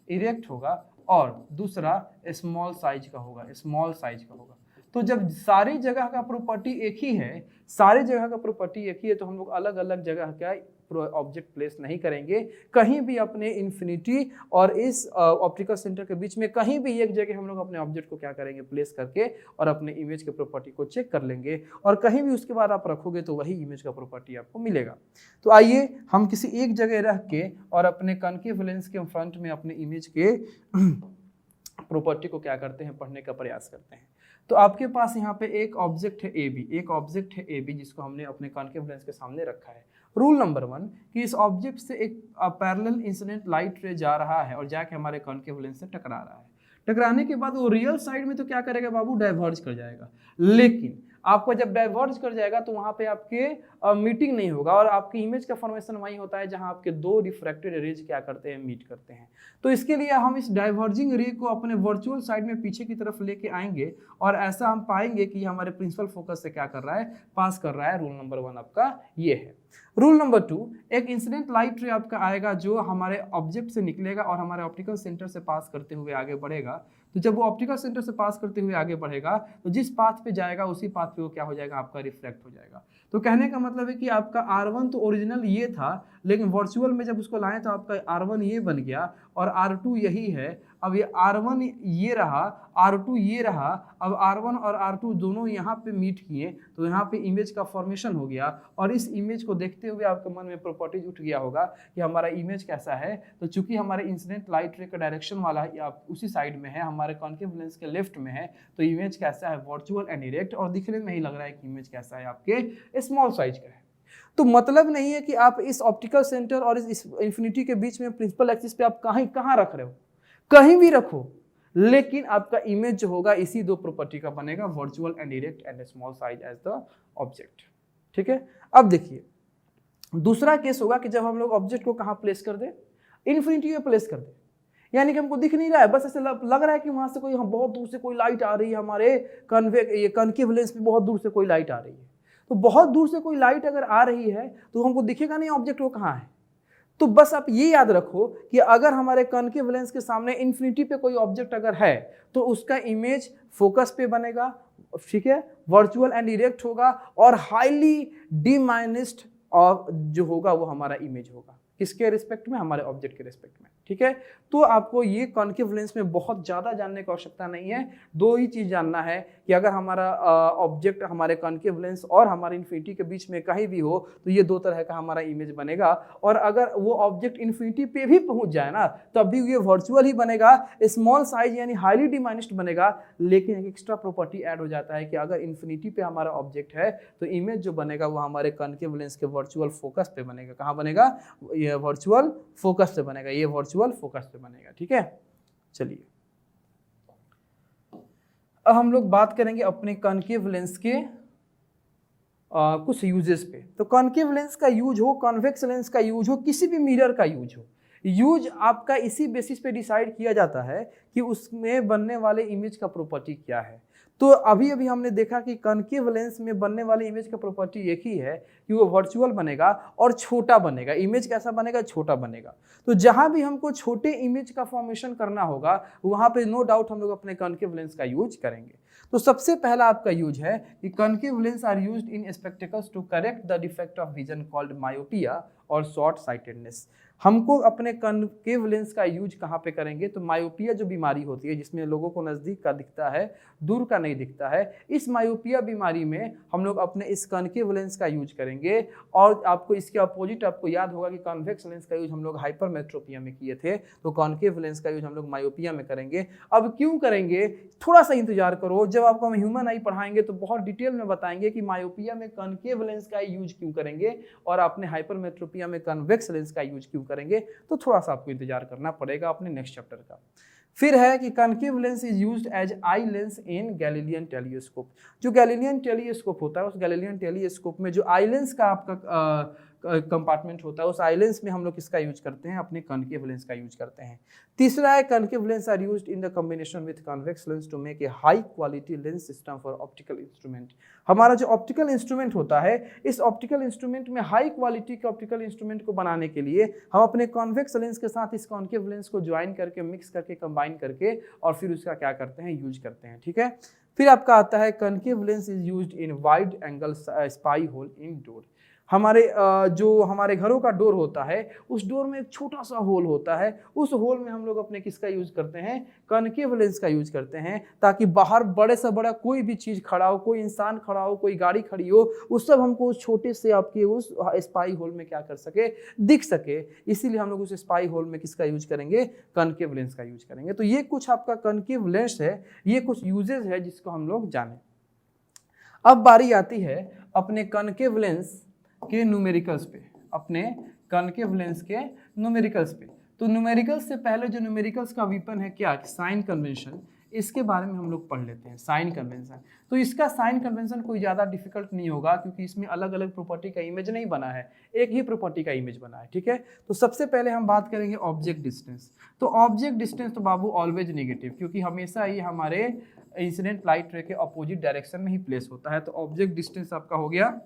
इरेक्ट होगा, और दूसरा स्मॉल साइज का होगा। तो जब सारी जगह का प्रॉपर्टी एक ही है, तो हम लोग अलग अलग जगह का ऑब्जेक्ट प्लेस नहीं करेंगे। कहीं भी अपने इन्फिनिटी और इस ऑप्टिकल सेंटर के बीच में कहीं भी एक जगह हम लोग अपने ऑब्जेक्ट को क्या करेंगे, प्लेस करके और अपने इमेज के प्रॉपर्टी को चेक कर लेंगे, और कहीं भी उसके बाद आप रखोगे तो वही इमेज का प्रॉपर्टी आपको मिलेगा। तो आइए हम किसी एक जगह रख के और अपने कॉन्केव लेंस के फ्रंट में अपने इमेज के प्रॉपर्टी को क्या करते हैं, पढ़ने का प्रयास करते हैं। तो आपके पास यहाँ पे एक ऑब्जेक्ट है ए बी, जिसको हमने अपने कॉन्केव लेंस के सामने रखा है। रूल नंबर 1 कि इस ऑब्जेक्ट से एक पैरेलल इंसिडेंट लाइट रे जा रहा है और जाके हमारे कॉन्केव लेंस से टकरा रहा है। टकराने के बाद वो रियल साइड में तो क्या करेगा बाबू, डाइवर्ज कर जाएगा। लेकिन आपको जब डाइवर्ज कर जाएगा तो वहां पे आपके मीटिंग नहीं होगा, और आपकी इमेज का फॉर्मेशन वही होता है जहां आपके दो रिफ्रैक्टेड रेज क्या करते हैं, मीट करते हैं। तो इसके लिए हम इस डाइवर्जिंग रे को अपने वर्चुअल साइड में पीछे की तरफ लेके आएंगे, और ऐसा हम पाएंगे कि हमारे प्रिंसिपल फोकस से क्या कर रहा है, पास कर रहा है। रूल नंबर 1 आपका ये है। रूल नंबर 2, एक इंसिडेंट लाइट रे आपका आएगा जो हमारे ऑब्जेक्ट से निकलेगा और हमारे ऑप्टिकल सेंटर से पास करते हुए आगे बढ़ेगा। तो जब वो ऑप्टिकल सेंटर से पास करते हुए आगे बढ़ेगा तो जिस पाथ पे जाएगा उसी पाथ पे वो क्या हो जाएगा, आपका रिफ्लेक्ट हो जाएगा। तो कहने का मतलब है कि आपका R1 तो ओरिजिनल ये था, लेकिन वर्चुअल में जब उसको लाए तो आपका R1 ये बन गया और R2 यही है। अब ये R1 ये रहा, R2 ये रहा। अब R1 और R2 दोनों यहाँ पे मीट किए तो यहाँ पे इमेज का फॉर्मेशन हो गया, और इस इमेज को देखते हुए आपके मन में प्रॉपर्टीज उठ गया होगा कि हमारा इमेज कैसा है। तो चूंकि हमारे इंसिडेंट लाइट रे का डायरेक्शन वाला है, आप उसी साइड में है, हमारे कॉन्केव लेंस के लेफ्ट में है, तो इमेज कैसा है, वर्चुअल एंड इरेक्ट, और दिखने में ही लग रहा है कि इमेज कैसा है, आपके स्मॉल साइज का है। तो मतलब नहीं है कि आप इस ऑप्टिकल सेंटर और इस इन्फिनिटी के बीच में प्रिंसिपल एक्सिस पे आप कहाँ रख रहे हो, कहीं भी रखो, लेकिन आपका इमेज जो होगा इसी दो प्रॉपर्टी का बनेगा, virtual and erect and small size as the object. ठीक है, अब देखिए दूसरा केस होगा कि जब हम लोग ऑब्जेक्ट को कहाँ प्लेस कर दे, इन्फिनिटी में प्लेस कर दे, यानी कि हमको दिख नहीं रहा है, बस ऐसे लग रहा है कि वहां से कोई बहुत दूर से कोई लाइट आ रही है, हमारे कॉन्केव लेंस पे बहुत दूर से कोई लाइट आ रही है। तो बहुत दूर से कोई लाइट अगर आ रही है तो हमको दिखेगा नहीं ऑब्जेक्ट वो कहाँ है। तो बस आप ये याद रखो कि अगर हमारे कॉन्केव लेंस के सामने इन्फिनिटी पे कोई ऑब्जेक्ट अगर है तो उसका इमेज फोकस पे बनेगा, ठीक है, वर्चुअल एंड इरेक्ट होगा, और हाईली डिमाइनिस्ड जो होगा वो हमारा इमेज होगा। किसके रिस्पेक्ट में, हमारे ऑब्जेक्ट के रिस्पेक्ट में। ठीक है, तो आपको ये कॉन्केव लेंस में बहुत ज़्यादा जानने की आवश्यकता नहीं है। दो ही चीज़ जानना है कि अगर हमारा ऑब्जेक्ट हमारे कॉन्केव लेंस और हमारे इन्फिनिटी के बीच में कहीं भी हो तो ये दो तरह का हमारा इमेज बनेगा, और अगर वो ऑब्जेक्ट इन्फिनिटी पे भी पहुंच जाए ना तब भी ये वर्चुअल ही बनेगा, स्मॉल साइज यानी हाईली डिमाइनिस्ड बनेगा। लेकिन एक एक्स्ट्रा प्रॉपर्टी ऐड हो जाता है कि अगर इन्फिनिटी पे हमारा ऑब्जेक्ट है तो इमेज जो बनेगा वो हमारे कॉन्केव लेंस के वर्चुअल फोकस पे बनेगा। कहाँ बनेगा, ये वर्चुअल फोकस पे बनेगा, ये वर्चुअल फोकस पे बनेगा। ठीक है, चलिए अब हम लोग बात करेंगे अपने कॉन्केव लेंस के कुछ यूजेस पे। तो कॉन्केव लेंस का यूज हो, कॉन्वेक्स लेंस का यूज हो, किसी भी मिरर का यूज हो, यूज आपका इसी बेसिस पे डिसाइड किया जाता है कि उसमें बनने वाले इमेज का प्रॉपर्टी क्या है। तो अभी अभी हमने देखा कि कॉन्केव लेंस में बनने वाले इमेज का प्रॉपर्टी एक ही है कि वो वर्चुअल बनेगा और छोटा बनेगा। इमेज कैसा बनेगा, छोटा बनेगा। तो जहां भी हमको छोटे इमेज का फॉर्मेशन करना होगा वहां पे नो डाउट हम लोग अपने कॉन्केव लेंस का यूज करेंगे। तो सबसे पहला आपका यूज है कि concave lens are used in spectacles to correct the defect of vision called myopia और शॉर्ट साइटेडनेस। हमको अपने कॉनकेव लेंस का यूज कहाँ पे करेंगे, तो मायोपिया जो बीमारी होती है जिसमें लोगों को नज़दीक का दिखता है, दूर का नहीं दिखता है, इस मायोपिया बीमारी में हम लोग अपने इस कॉनकेव लेंस का यूज करेंगे। और आपको इसके अपोजिट आपको याद होगा कि कॉन्वेक्स लेंस का यूज हम लोग हाइपरमेट्रोपिया में किए थे, तो कॉनकेव लेंस का यूज हम लोग मायोपिया में करेंगे। अब क्यों करेंगे, थोड़ा सा इंतजार करो, जब आपको हम ह्यूमन आई पढ़ाएंगे तो बहुत डिटेल में बताएंगे कि मायोपिया में कॉनकेव लेंस का यूज क्यों करेंगे और अपने हाइपरमेट्रोपिया में कॉन्वेक्स लेंस का यूज क्यों करेंगे। तो थोड़ा सा आपको इंतजार करना पड़ेगा अपने नेक्स्ट चैप्टर का। फिर है कि concave lens is used as eye lens in Galilean telescope. जो गैलीलियन टेलीस्कोप होता है उस गैलीलियन टेलीस्कोप में जो आई लेंस का आपका कंपार्टमेंट होता है, उस आई लेंस में हम लोग किसका यूज करते हैं, अपने कॉनकेव लेंस का यूज करते हैं। तीसरा है concave lens are used in the combination with convex lens to make a high quality lens system for optical instrument. हमारा जो ऑप्टिकल इंस्ट्रूमेंट होता है, इस ऑप्टिकल इंस्ट्रूमेंट में हाई क्वालिटी के ऑप्टिकल इंस्ट्रूमेंट को बनाने के लिए हम अपने कॉन्वेक्स लेंस के साथ इस कॉनकेव लेंस को ज्वाइन करके, मिक्स करके, कंबाइन करके और फिर उसका क्या करते हैं, यूज करते हैं। ठीक है। फिर आपका आता है concave lens is used in wide angle spy hole in door. हमारे जो हमारे घरों का डोर होता है, उस डोर में एक छोटा सा होल होता है, उस होल में हम लोग अपने किसका यूज करते हैं, कॉनकेव लेंस का यूज करते हैं, ताकि बाहर बड़े से बड़ा कोई भी चीज खड़ा हो, कोई इंसान खड़ा हो, कोई गाड़ी खड़ी हो, उस सब हमको उस छोटे से आपके उस स्पाई होल में क्या कर सके, दिख सके। इसीलिए हम लोग उस स्पाई होल में किसका यूज करेंगे, कॉनकेव लेंस का यूज करेंगे। तो ये कुछ आपका कॉनकेव लेंस है, ये कुछ यूजेज है जिसको हम लोग जाने। अब बारी आती है अपने कॉनकेव लेंस के न्यूमेरिकल्स पे, अपने कॉनकेव लेंस के न्यूमेरिकल्स पे। तो न्यूमेरिकल्स से पहले जो न्यूमेरिकल्स का विपन है क्या, साइन कन्वेंशन, इसके बारे में हम लोग पढ़ लेते हैं। साइन कन्वेंशन, तो इसका साइन कन्वेंशन कोई ज़्यादा डिफिकल्ट नहीं होगा क्योंकि इसमें अलग अलग प्रॉपर्टी का इमेज नहीं बना है, एक ही प्रॉपर्टी का इमेज बना है। ठीक है। तो सबसे पहले हम बात करेंगे ऑब्जेक्ट डिस्टेंस। तो ऑब्जेक्ट डिस्टेंस तो बाबू ऑलवेज नेगेटिव, क्योंकि हमेशा ही हमारे इंसिडेंट लाइट रे के अपोजिट डायरेक्शन में ही प्लेस होता है। तो ऑब्जेक्ट डिस्टेंस आपका हो गया,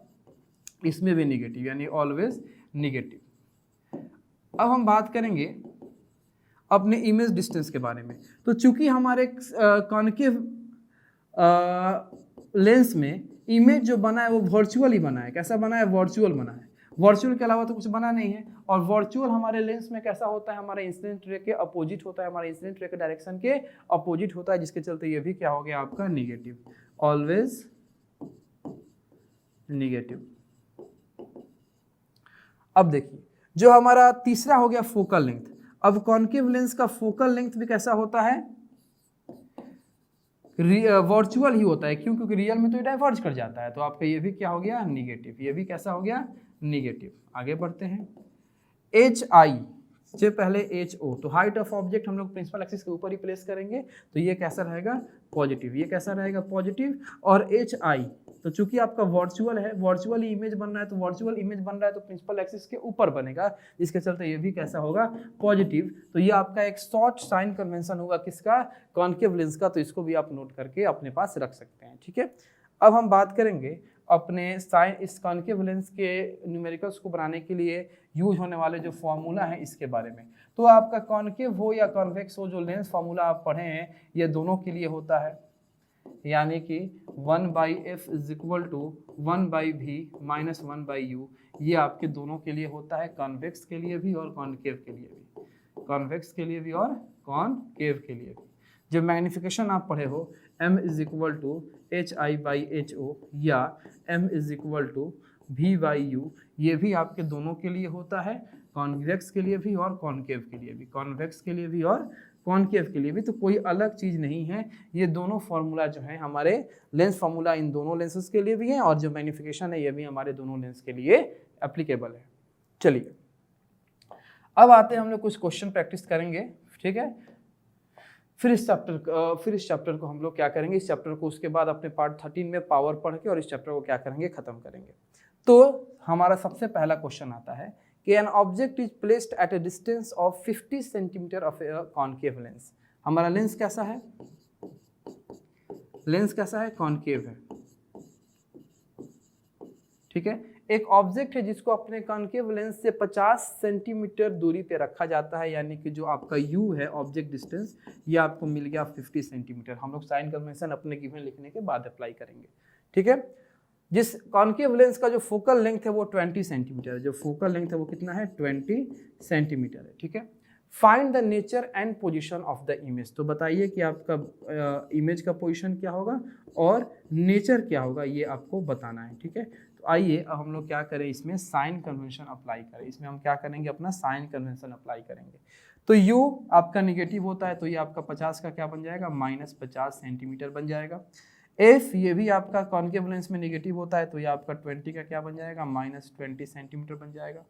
इसमें भी निगेटिव, यानी ऑलवेज निगेटिव। अब हम बात करेंगे अपने इमेज डिस्टेंस के बारे में। तो चूंकि हमारे कॉनकेव लेंस में इमेज जो बना है वो वर्चुअल ही बना है। कैसा बना है, वर्चुअल बना है, वर्चुअल के अलावा तो कुछ बना नहीं है। और वर्चुअल हमारे लेंस में कैसा होता है, हमारे इंसिडेंट रे के अपोजिट होता है, हमारे इंसिडेंट रे के डायरेक्शन के अपोजिट होता है, जिसके चलते ये भी क्या हो गया आपका, निगेटिव, ऑलवेज निगेटिव। अब देखिए जो हमारा तीसरा हो गया फोकल लेंथ। अब कॉनकेव लेंस का फोकल लेंथ भी कैसा होता है, वर्चुअल ही होता है। क्यों, क्योंकि रियल में तो ये डाइवर्ज कर जाता है। तो आपका ये भी क्या हो गया, निगेटिव, ये भी कैसा हो गया, निगेटिव। आगे बढ़ते हैं। एच आई से पहले एच ओ, तो हाइट ऑफ ऑब्जेक्ट हम लोग प्रिंसिपल एक्सिस के ऊपर ही प्लेस करेंगे, तो ये कैसा रहेगा, पॉजिटिव, ये कैसा रहेगा, पॉजिटिव। और एच आई, तो चूंकि आपका वर्चुअल है, वर्चुअल ही इमेज बन रहा है, तो वर्चुअल इमेज बन रहा है तो प्रिंसिपल एक्सिस के ऊपर बनेगा, जिसके चलते ये भी कैसा होगा, पॉजिटिव। तो ये आपका एक शॉर्ट साइन कन्वेंशन होगा किसका, कॉनकेव लेंस का। तो इसको भी आप नोट करके अपने पास रख सकते हैं। ठीक है। अब हम बात करेंगे अपने साइन, इस कॉनकेव लेंस के न्यूमेरिकल्स को बनाने के लिए यूज होने वाले जो फॉर्मूला है इसके बारे में। तो आपका कॉनकेव हो या कॉन्वेक्स हो, जो लेंस फॉर्मूला आप पढ़े हैं ये दोनों के लिए होता है, यानी कि 1/f is equal to 1/v minus 1/u। ये आपके दोनों के लिए होता है, कॉन्वेक्स के लिए भी और कॉनकेव के लिए भी, कॉन्वेक्स के लिए भी और कॉनकेव के लिए भी। जब मैग्निफिकेशन आप पढ़े हो m is equal to hi/ho या m is equal to v/u, ये भी आपके दोनों के लिए होता है, कॉन्वेक्स के लिए भी और कॉनकेव के लिए भी, कॉन्वेक्स के लिए भी और कॉनकेव के लिए भी। तो कोई अलग चीज़ नहीं है, ये दोनों फार्मूला जो है हमारे लेंस फार्मूला इन दोनों लेंसेज के लिए भी है, और जो मैग्निफिकेशन है ये भी हमारे दोनों लेंस के लिए एप्लीकेबल है। चलिए अब आते हैं, हम लोग कुछ क्वेश्चन प्रैक्टिस करेंगे। ठीक है। फिर इस चैप्टर को हम लोग क्या करेंगे, इस चैप्टर को उसके बाद अपने पार्ट 13 में पावर पढ़ के और इस चैप्टर को क्या करेंगे, खत्म करेंगे। तो हमारा सबसे पहला क्वेश्चन आता है कि an object is placed at A distance of 50 centimetre of A concave lens. हमारा लेंस कैसा है, लेंस कैसा है, कॉनकेव है। ठीक है। एक ऑब्जेक्ट है जिसको अपने कॉनकेव लेंस से 50 सेंटीमीटर दूरी पे रखा जाता है, यानी कि जो आपका u है ऑब्जेक्ट डिस्टेंस, ये आपको मिल गया 50 सेंटीमीटर। हम लोग साइन कन्वेंशन अपने गिवन लिखने के बाद अप्लाई करेंगे। ठीक है। जिस कॉन्केव लेंस का जो फोकल लेंथ है वो 20 सेंटीमीटर है, जो फोकल लेंथ है वो कितना है 20 सेंटीमीटर है, ठीक है। Find the nature and position of the image, तो बताइए कि आपका इमेज का पोजीशन क्या होगा और नेचर क्या होगा, ये आपको बताना है, ठीक है। तो आइए अब हम लोग क्या करें, इसमें साइन कन्वेंशन अप्लाई करें। इसमें हम क्या करेंगे, अपना साइन कन्वेंशन अप्लाई करेंगे। तो u आपका निगेटिव होता है तो ये आपका 50 का क्या बन जाएगा, -50 सेंटीमीटर बन जाएगा। f ये भी आपका कॉन्केव लेंस में निगेटिव होता है तो ये आपका 20 का क्या बन जाएगा, -20 सेंटीमीटर बन जाएगा,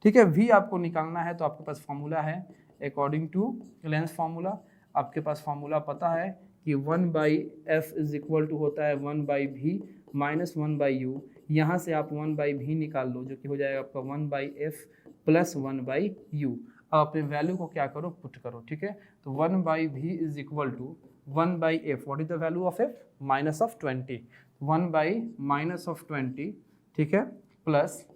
ठीक है। v आपको निकालना है तो आपके पास फॉर्मूला है अकॉर्डिंग टू लेंस फार्मूला, आपके पास फार्मूला पता है कि 1/f इज इक्वल टू होता है 1/v माइनस 1/u। यहाँ से आप 1/v निकाल लो जो कि हो जाएगा आपका 1/f प्लस 1/u। अब अपने वैल्यू को क्या करो, पुट करो, ठीक है। तो 1/v is equal to 1/f, what is the value of f, -20, 1/-20, ठीक है, plus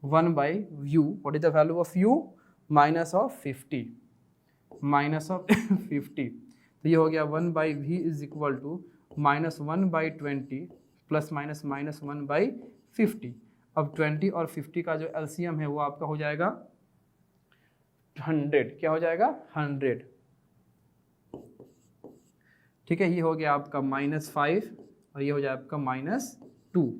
1/u, what is the value of u, -50, -50। तो ये हो गया 1/v is equal to -1/20 plus minus -1/50। अब 20 और 50 का जो एलसीएम है वो आपका हो जाएगा 100, क्या हो जाएगा 100, ठीक है। ये हो गया आपका -5 और ये हो जाएगा आपका -2।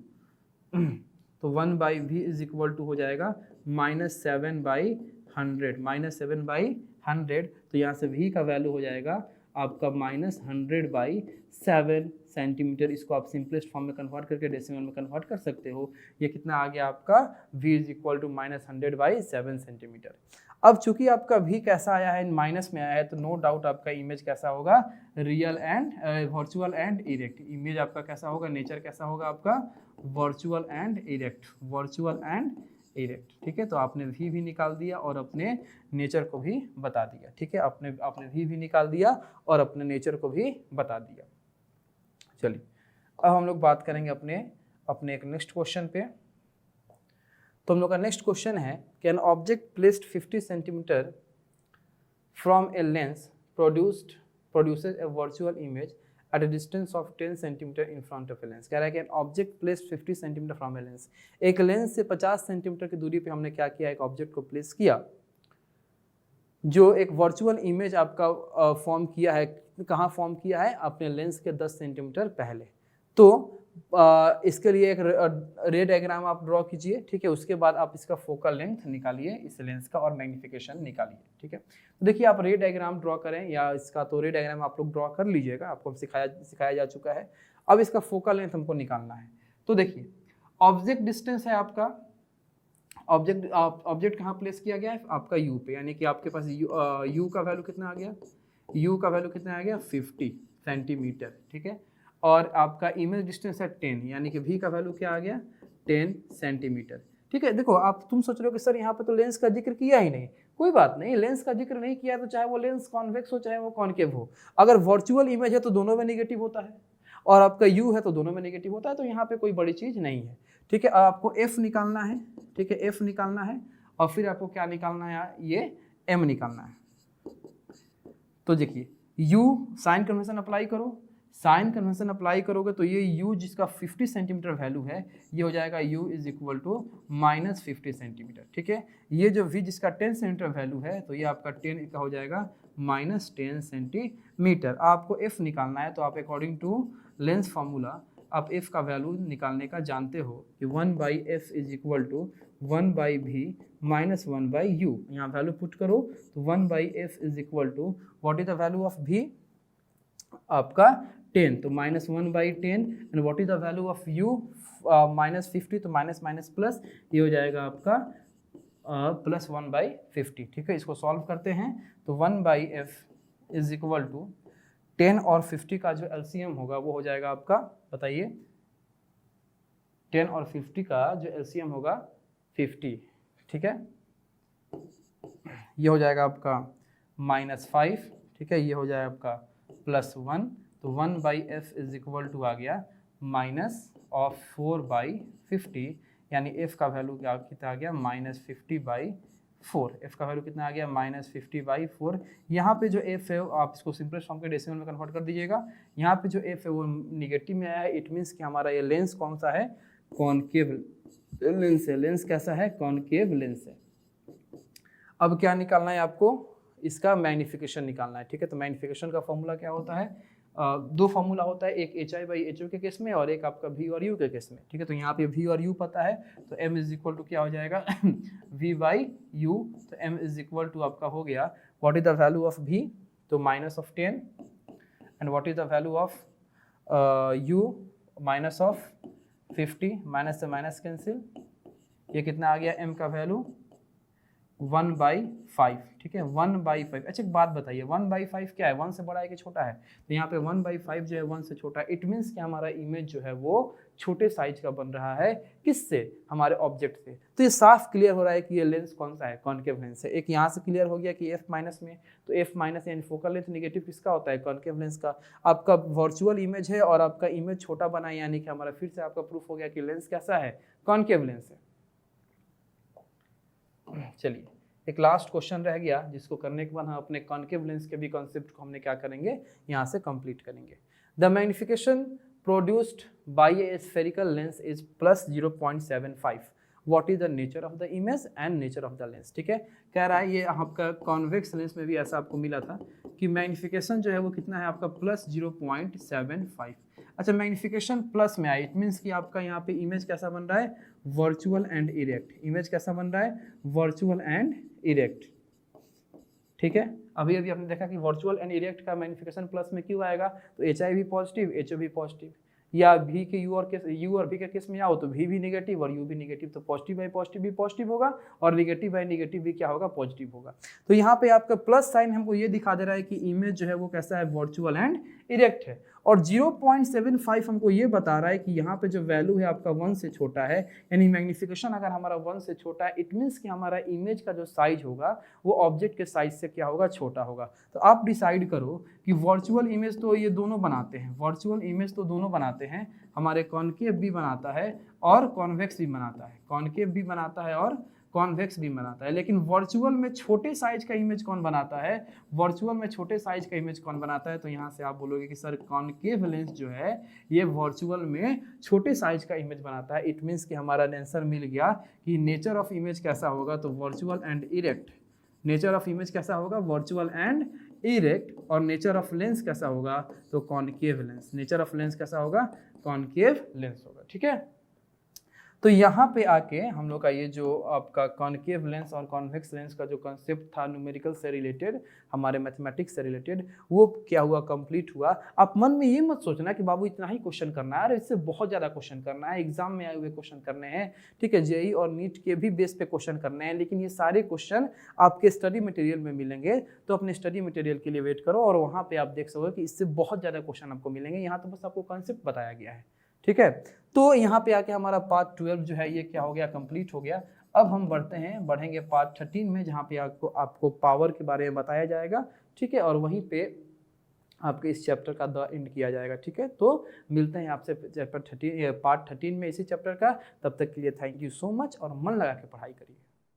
तो 1/v इज इक्वल टू हो जाएगा -7/100, -7/100। तो यहाँ से v का वैल्यू हो जाएगा आपका -100/7 सेंटीमीटर। इसको आप सिंपलेस्ट फॉर्म में कन्वर्ट करके डेसिमल में कन्वर्ट कर सकते हो। ये कितना आ गया आपका v is equal to -100/7 centimetre. अब चूंकि आपका v कैसा आया है, माइनस में आया है, तो नो डाउट आपका इमेज कैसा होगा, real and virtual and erect. Image आपका कैसा होगा, नेचर कैसा होगा आपका, virtual and erect, virtual and erect, ठीक है। तो आपने v भी निकाल दिया और अपने नेचर को भी बता दिया, ठीक है। आपने v भी निकाल दिया और अपने नेचर को भी बता दिया। चलिए अब हम लोग बात करेंगे अपने एक नेक्स्ट क्वेश्चन पे। तो हम लोग का नेक्स्ट क्वेश्चन है कि an object placed 50 centimetre from a lens produces A virtual image at a distance of 10 centimetre in front of a lens। कह रहा है कि an object placed 50 centimetre from a lens, एक लेंस से 50 centimetre की दूरी पे हमने क्या किया, एक ऑब्जेक्ट को प्लेस किया जो एक वर्चुअल इमेज आपका फॉर्म किया है। कहाँ फॉर्म किया है, अपने लेंस के 10 सेंटीमीटर पहले। तो इसके लिए एक रे डायग्राम आप ड्रॉ कीजिए, ठीक है। उसके बाद आप इसका फोकल लेंथ निकालिए इस लेंस का और मैग्नीफिकेशन निकालिए, ठीक है। तो देखिए आप रे डायग्राम ड्रॉ करें या इसका, तो रे डायग्राम आप लोग ड्रॉ कर लीजिएगा, आपको सिखाया जा चुका है। अब इसका फोकल लेंथ हमको निकालना है। तो देखिए ऑब्जेक्ट डिस्टेंस है आपका, ऑब्जेक्ट कहाँ प्लेस किया गया है, आपका u पे, यानी कि आपके पास u का वैल्यू कितना आ गया, u का वैल्यू कितना आ गया 50 सेंटीमीटर, ठीक है। और आपका इमेज डिस्टेंस है 10, यानी कि v का वैल्यू क्या आ गया 10 सेंटीमीटर, ठीक है। देखो तुम सोच रहे हो कि सर यहाँ पे तो लेंस का जिक्र किया ही नहीं। कोई बात नहीं, लेंस का जिक्र नहीं किया तो चाहे वो लेंस कॉन्वेक्स हो चाहे वो कॉनकेव हो, अगर वर्चुअल इमेज है तो दोनों में नेगेटिव होता है और आपका u है तो दोनों में नेगेटिव होता है, तो यहाँ पे कोई बड़ी चीज नहीं है, ठीक है। आपको f निकालना है, ठीक है, f निकालना है और फिर आपको क्या निकालना है, ये m निकालना है। तो देखिए u साइन कन्वेंशन अप्लाई करो, साइन कन्वेंशन अप्लाई करोगे तो ये u जिसका 50 सेंटीमीटर वैल्यू है ये हो जाएगा u is equal to -50 centimetre, ठीक है। ये जो v जिसका 10 सेंटीमीटर वैल्यू है तो ये आपका 10 का हो जाएगा -10 सेंटीमीटर। आपको f निकालना है तो आप अकॉर्डिंग टू लेंस फार्मूला आप f का वैल्यू निकालने का जानते हो कि 1/f is equal to 1/v minus 1/u। यहाँ वैल्यू पुट करो तो 1/f is equal to what is the value of v, आपका 10, तो -1/10 and what is the value of u, -50, तो माइनस प्लस, ये हो जाएगा आपका प्लस 1/50, ठीक है। इसको सॉल्व करते हैं तो 1/f इज इक्वल टू 10 और 50 का जो एलसीएम होगा वो हो जाएगा आपका, बताइए 10 और 50 का जो एलसीएम होगा 50, ठीक है। ये हो जाएगा आपका -5, ठीक है, ये हो जाएगा आपका +1, तो 1/f इज इक्वल टू आ गया -4/50, यानी f का वैल्यू कितना आ गया -50/4। f का वैल्यू कितना आ गया -50/4। यहाँ पे जो f है आप इसको सिंपलेस्ट फॉर्म के डेसिमल में कन्वर्ट कर दीजिएगा। यहाँ पे जो f है वो निगेटिव में आया है, इट मीन्स कि हमारा ये लेंस कौन सा है, कॉनकेव लेंस है। लेंस कैसा है? कॉनकेव लेंस है। अब क्या निकालना है आपको? इसका मैग्निफिकेशन निकालना है, ठीक है। तो मैग्निफिकेशन का फॉर्मूला क्या होता है? दो फॉर्मूला होता है, एक HI/HO के केस में और एक आपका V और U के केस में, ठीक है। तो यहाँ पे V और U पता है, तो M इज इक्वल टू क्या हो जाएगा? V/U। तो M इज इक्वल टू आपका हो गया, what is the value of V? तो -10, and what is the value of U? -50, minus से माइनस कैंसिल, ये कितना आ गया? M का वैल्यू 1/5, ठीक है, 1/5। अच्छा एक बात बताइए, 1/5 क्या है? 1 से बड़ा है कि छोटा है? तो यहाँ पे 1/5 जो है 1 से छोटा है। इट मीन्स कि हमारा इमेज जो है वो छोटे साइज का बन रहा है। किससे? हमारे ऑब्जेक्ट से। तो ये साफ क्लियर हो रहा है कि ये लेंस कौन सा है? कॉनकेव लेंस है। एक यहाँ से क्लियर हो गया कि F- में, तो F- यानी फोकल लेंथ नेगेटिव किसका होता है? कॉनकेव लेंस का। आपका वर्चुअल इमेज है और आपका इमेज छोटा बना है, यानी कि हमारा फिर से आपका प्रूफ हो गया कि लेंस कैसा है? कॉनकेव लेंस है। चलिए एक लास्ट क्वेश्चन रह गया, जिसको करने के बाद हम अपने कॉनकेव लेंस के भी कॉन्सेप्ट को हमने क्या करेंगे, यहाँ से कंप्लीट करेंगे। The magnification produced by A spherical lens is +0.75। What is the nature of the image and nature of the lens, ठीक है। कह रहा है ये आपका कॉन्वेक्स लेंस में भी ऐसा आपको मिला था कि मैग्निफिकेशन जो है वो कितना है आपका? +0.75। अच्छा मैग्निफिकेशन प्लस में आया, इट मीन्स कि आपका यहाँ पे इमेज कैसा बन रहा है? Virtual and erect. इमेज कैसा बन रहा है? वर्चुअल एंड इरेक्ट, ठीक है। अभी अभी आपने देखा कि वर्चुअल एंड इरेक्ट का मैग्निफिकेशन प्लस में क्यों आएगा? तो HI भी पॉजिटिव, HO भी पॉजिटिव, या V के U और V के केस में आओ तो V भी नेगेटिव और U भी नेगेटिव, तो पॉजिटिव बाई पॉजिटिव भी पॉजिटिव होगा और नेगेटिव बाई नेगेटिव भी क्या होगा? पॉजिटिव होगा। तो यहाँ पे आपका प्लस साइन हमको ये दिखा दे रहा है कि इमेज जो है वो कैसा है? वर्चुअल एंड इरेक्ट है। और 0.75 हमको ये बता रहा है कि यहाँ पे जो वैल्यू है आपका 1 से छोटा है, यानी मैग्निफिकेशन अगर हमारा 1 से छोटा है, इट मीन्स कि हमारा इमेज का जो साइज होगा वो ऑब्जेक्ट के साइज से क्या होगा? छोटा होगा। तो आप डिसाइड करो कि वर्चुअल इमेज तो ये दोनों बनाते हैं, वर्चुअल इमेज तो दोनों बनाते हैं, हमारे कॉनकेव भी बनाता है और कॉन्वेक्स भी बनाता है, कॉनकेव भी बनाता है और कॉन्वेक्स भी बनाता है। लेकिन वर्चुअल में छोटे साइज का इमेज कौन बनाता है? वर्चुअल में छोटे साइज का इमेज कौन बनाता है? तो यहाँ से आप बोलोगे कि सर कॉनकेव लेंस जो है ये वर्चुअल में छोटे साइज का इमेज बनाता है। इट मीन्स कि हमारा आंसर मिल गया कि नेचर ऑफ इमेज कैसा होगा? तो virtual and erect. Nature of image कैसा होगा? Virtual and erect. और नेचर ऑफ लेंस कैसा होगा? तो concave lens. Nature of lens कैसा होगा? कॉनकेव लेंस होगा, ठीक है। तो यहाँ पे आके हम लोग का ये जो आपका कॉनकेव लेंस और कॉन्वेक्स लेंस का जो कॉन्सेप्ट था न्यूमेरिकल से रिलेटेड, हमारे मैथमेटिक्स से रिलेटेड, वो क्या हुआ? कंप्लीट हुआ। आप मन में ये मत सोचना कि बाबू इतना ही क्वेश्चन करना है, अरे इससे बहुत ज़्यादा क्वेश्चन करना है, एग्जाम में आए हुए क्वेश्चन करने हैं, ठीक है, JEE और नीट के भी बेस पे क्वेश्चन करने हैं। लेकिन ये सारे क्वेश्चन आपके स्टडी मटेरियल में मिलेंगे, तो अपने स्टडी मटेरियल के लिए वेट करो और वहाँ पर आप देख सकोगे कि इससे बहुत ज़्यादा क्वेश्चन आपको मिलेंगे। यहाँ तो बस आपको कॉन्सेप्ट बताया गया है, ठीक है। तो यहाँ पे आके हमारा पार्ट 12 जो है ये क्या हो गया? कंप्लीट हो गया। अब हम बढ़ेंगे पार्ट 13 में, जहाँ पे आपको पावर के बारे में बताया जाएगा, ठीक है, और वहीं पे आपके इस चैप्टर का द एंड किया जाएगा, ठीक है। तो मिलते हैं आपसे पार्ट 13 में इसी चैप्टर का। तब तक के लिए थैंक यू सो मच और मन लगा के पढ़ाई करिए।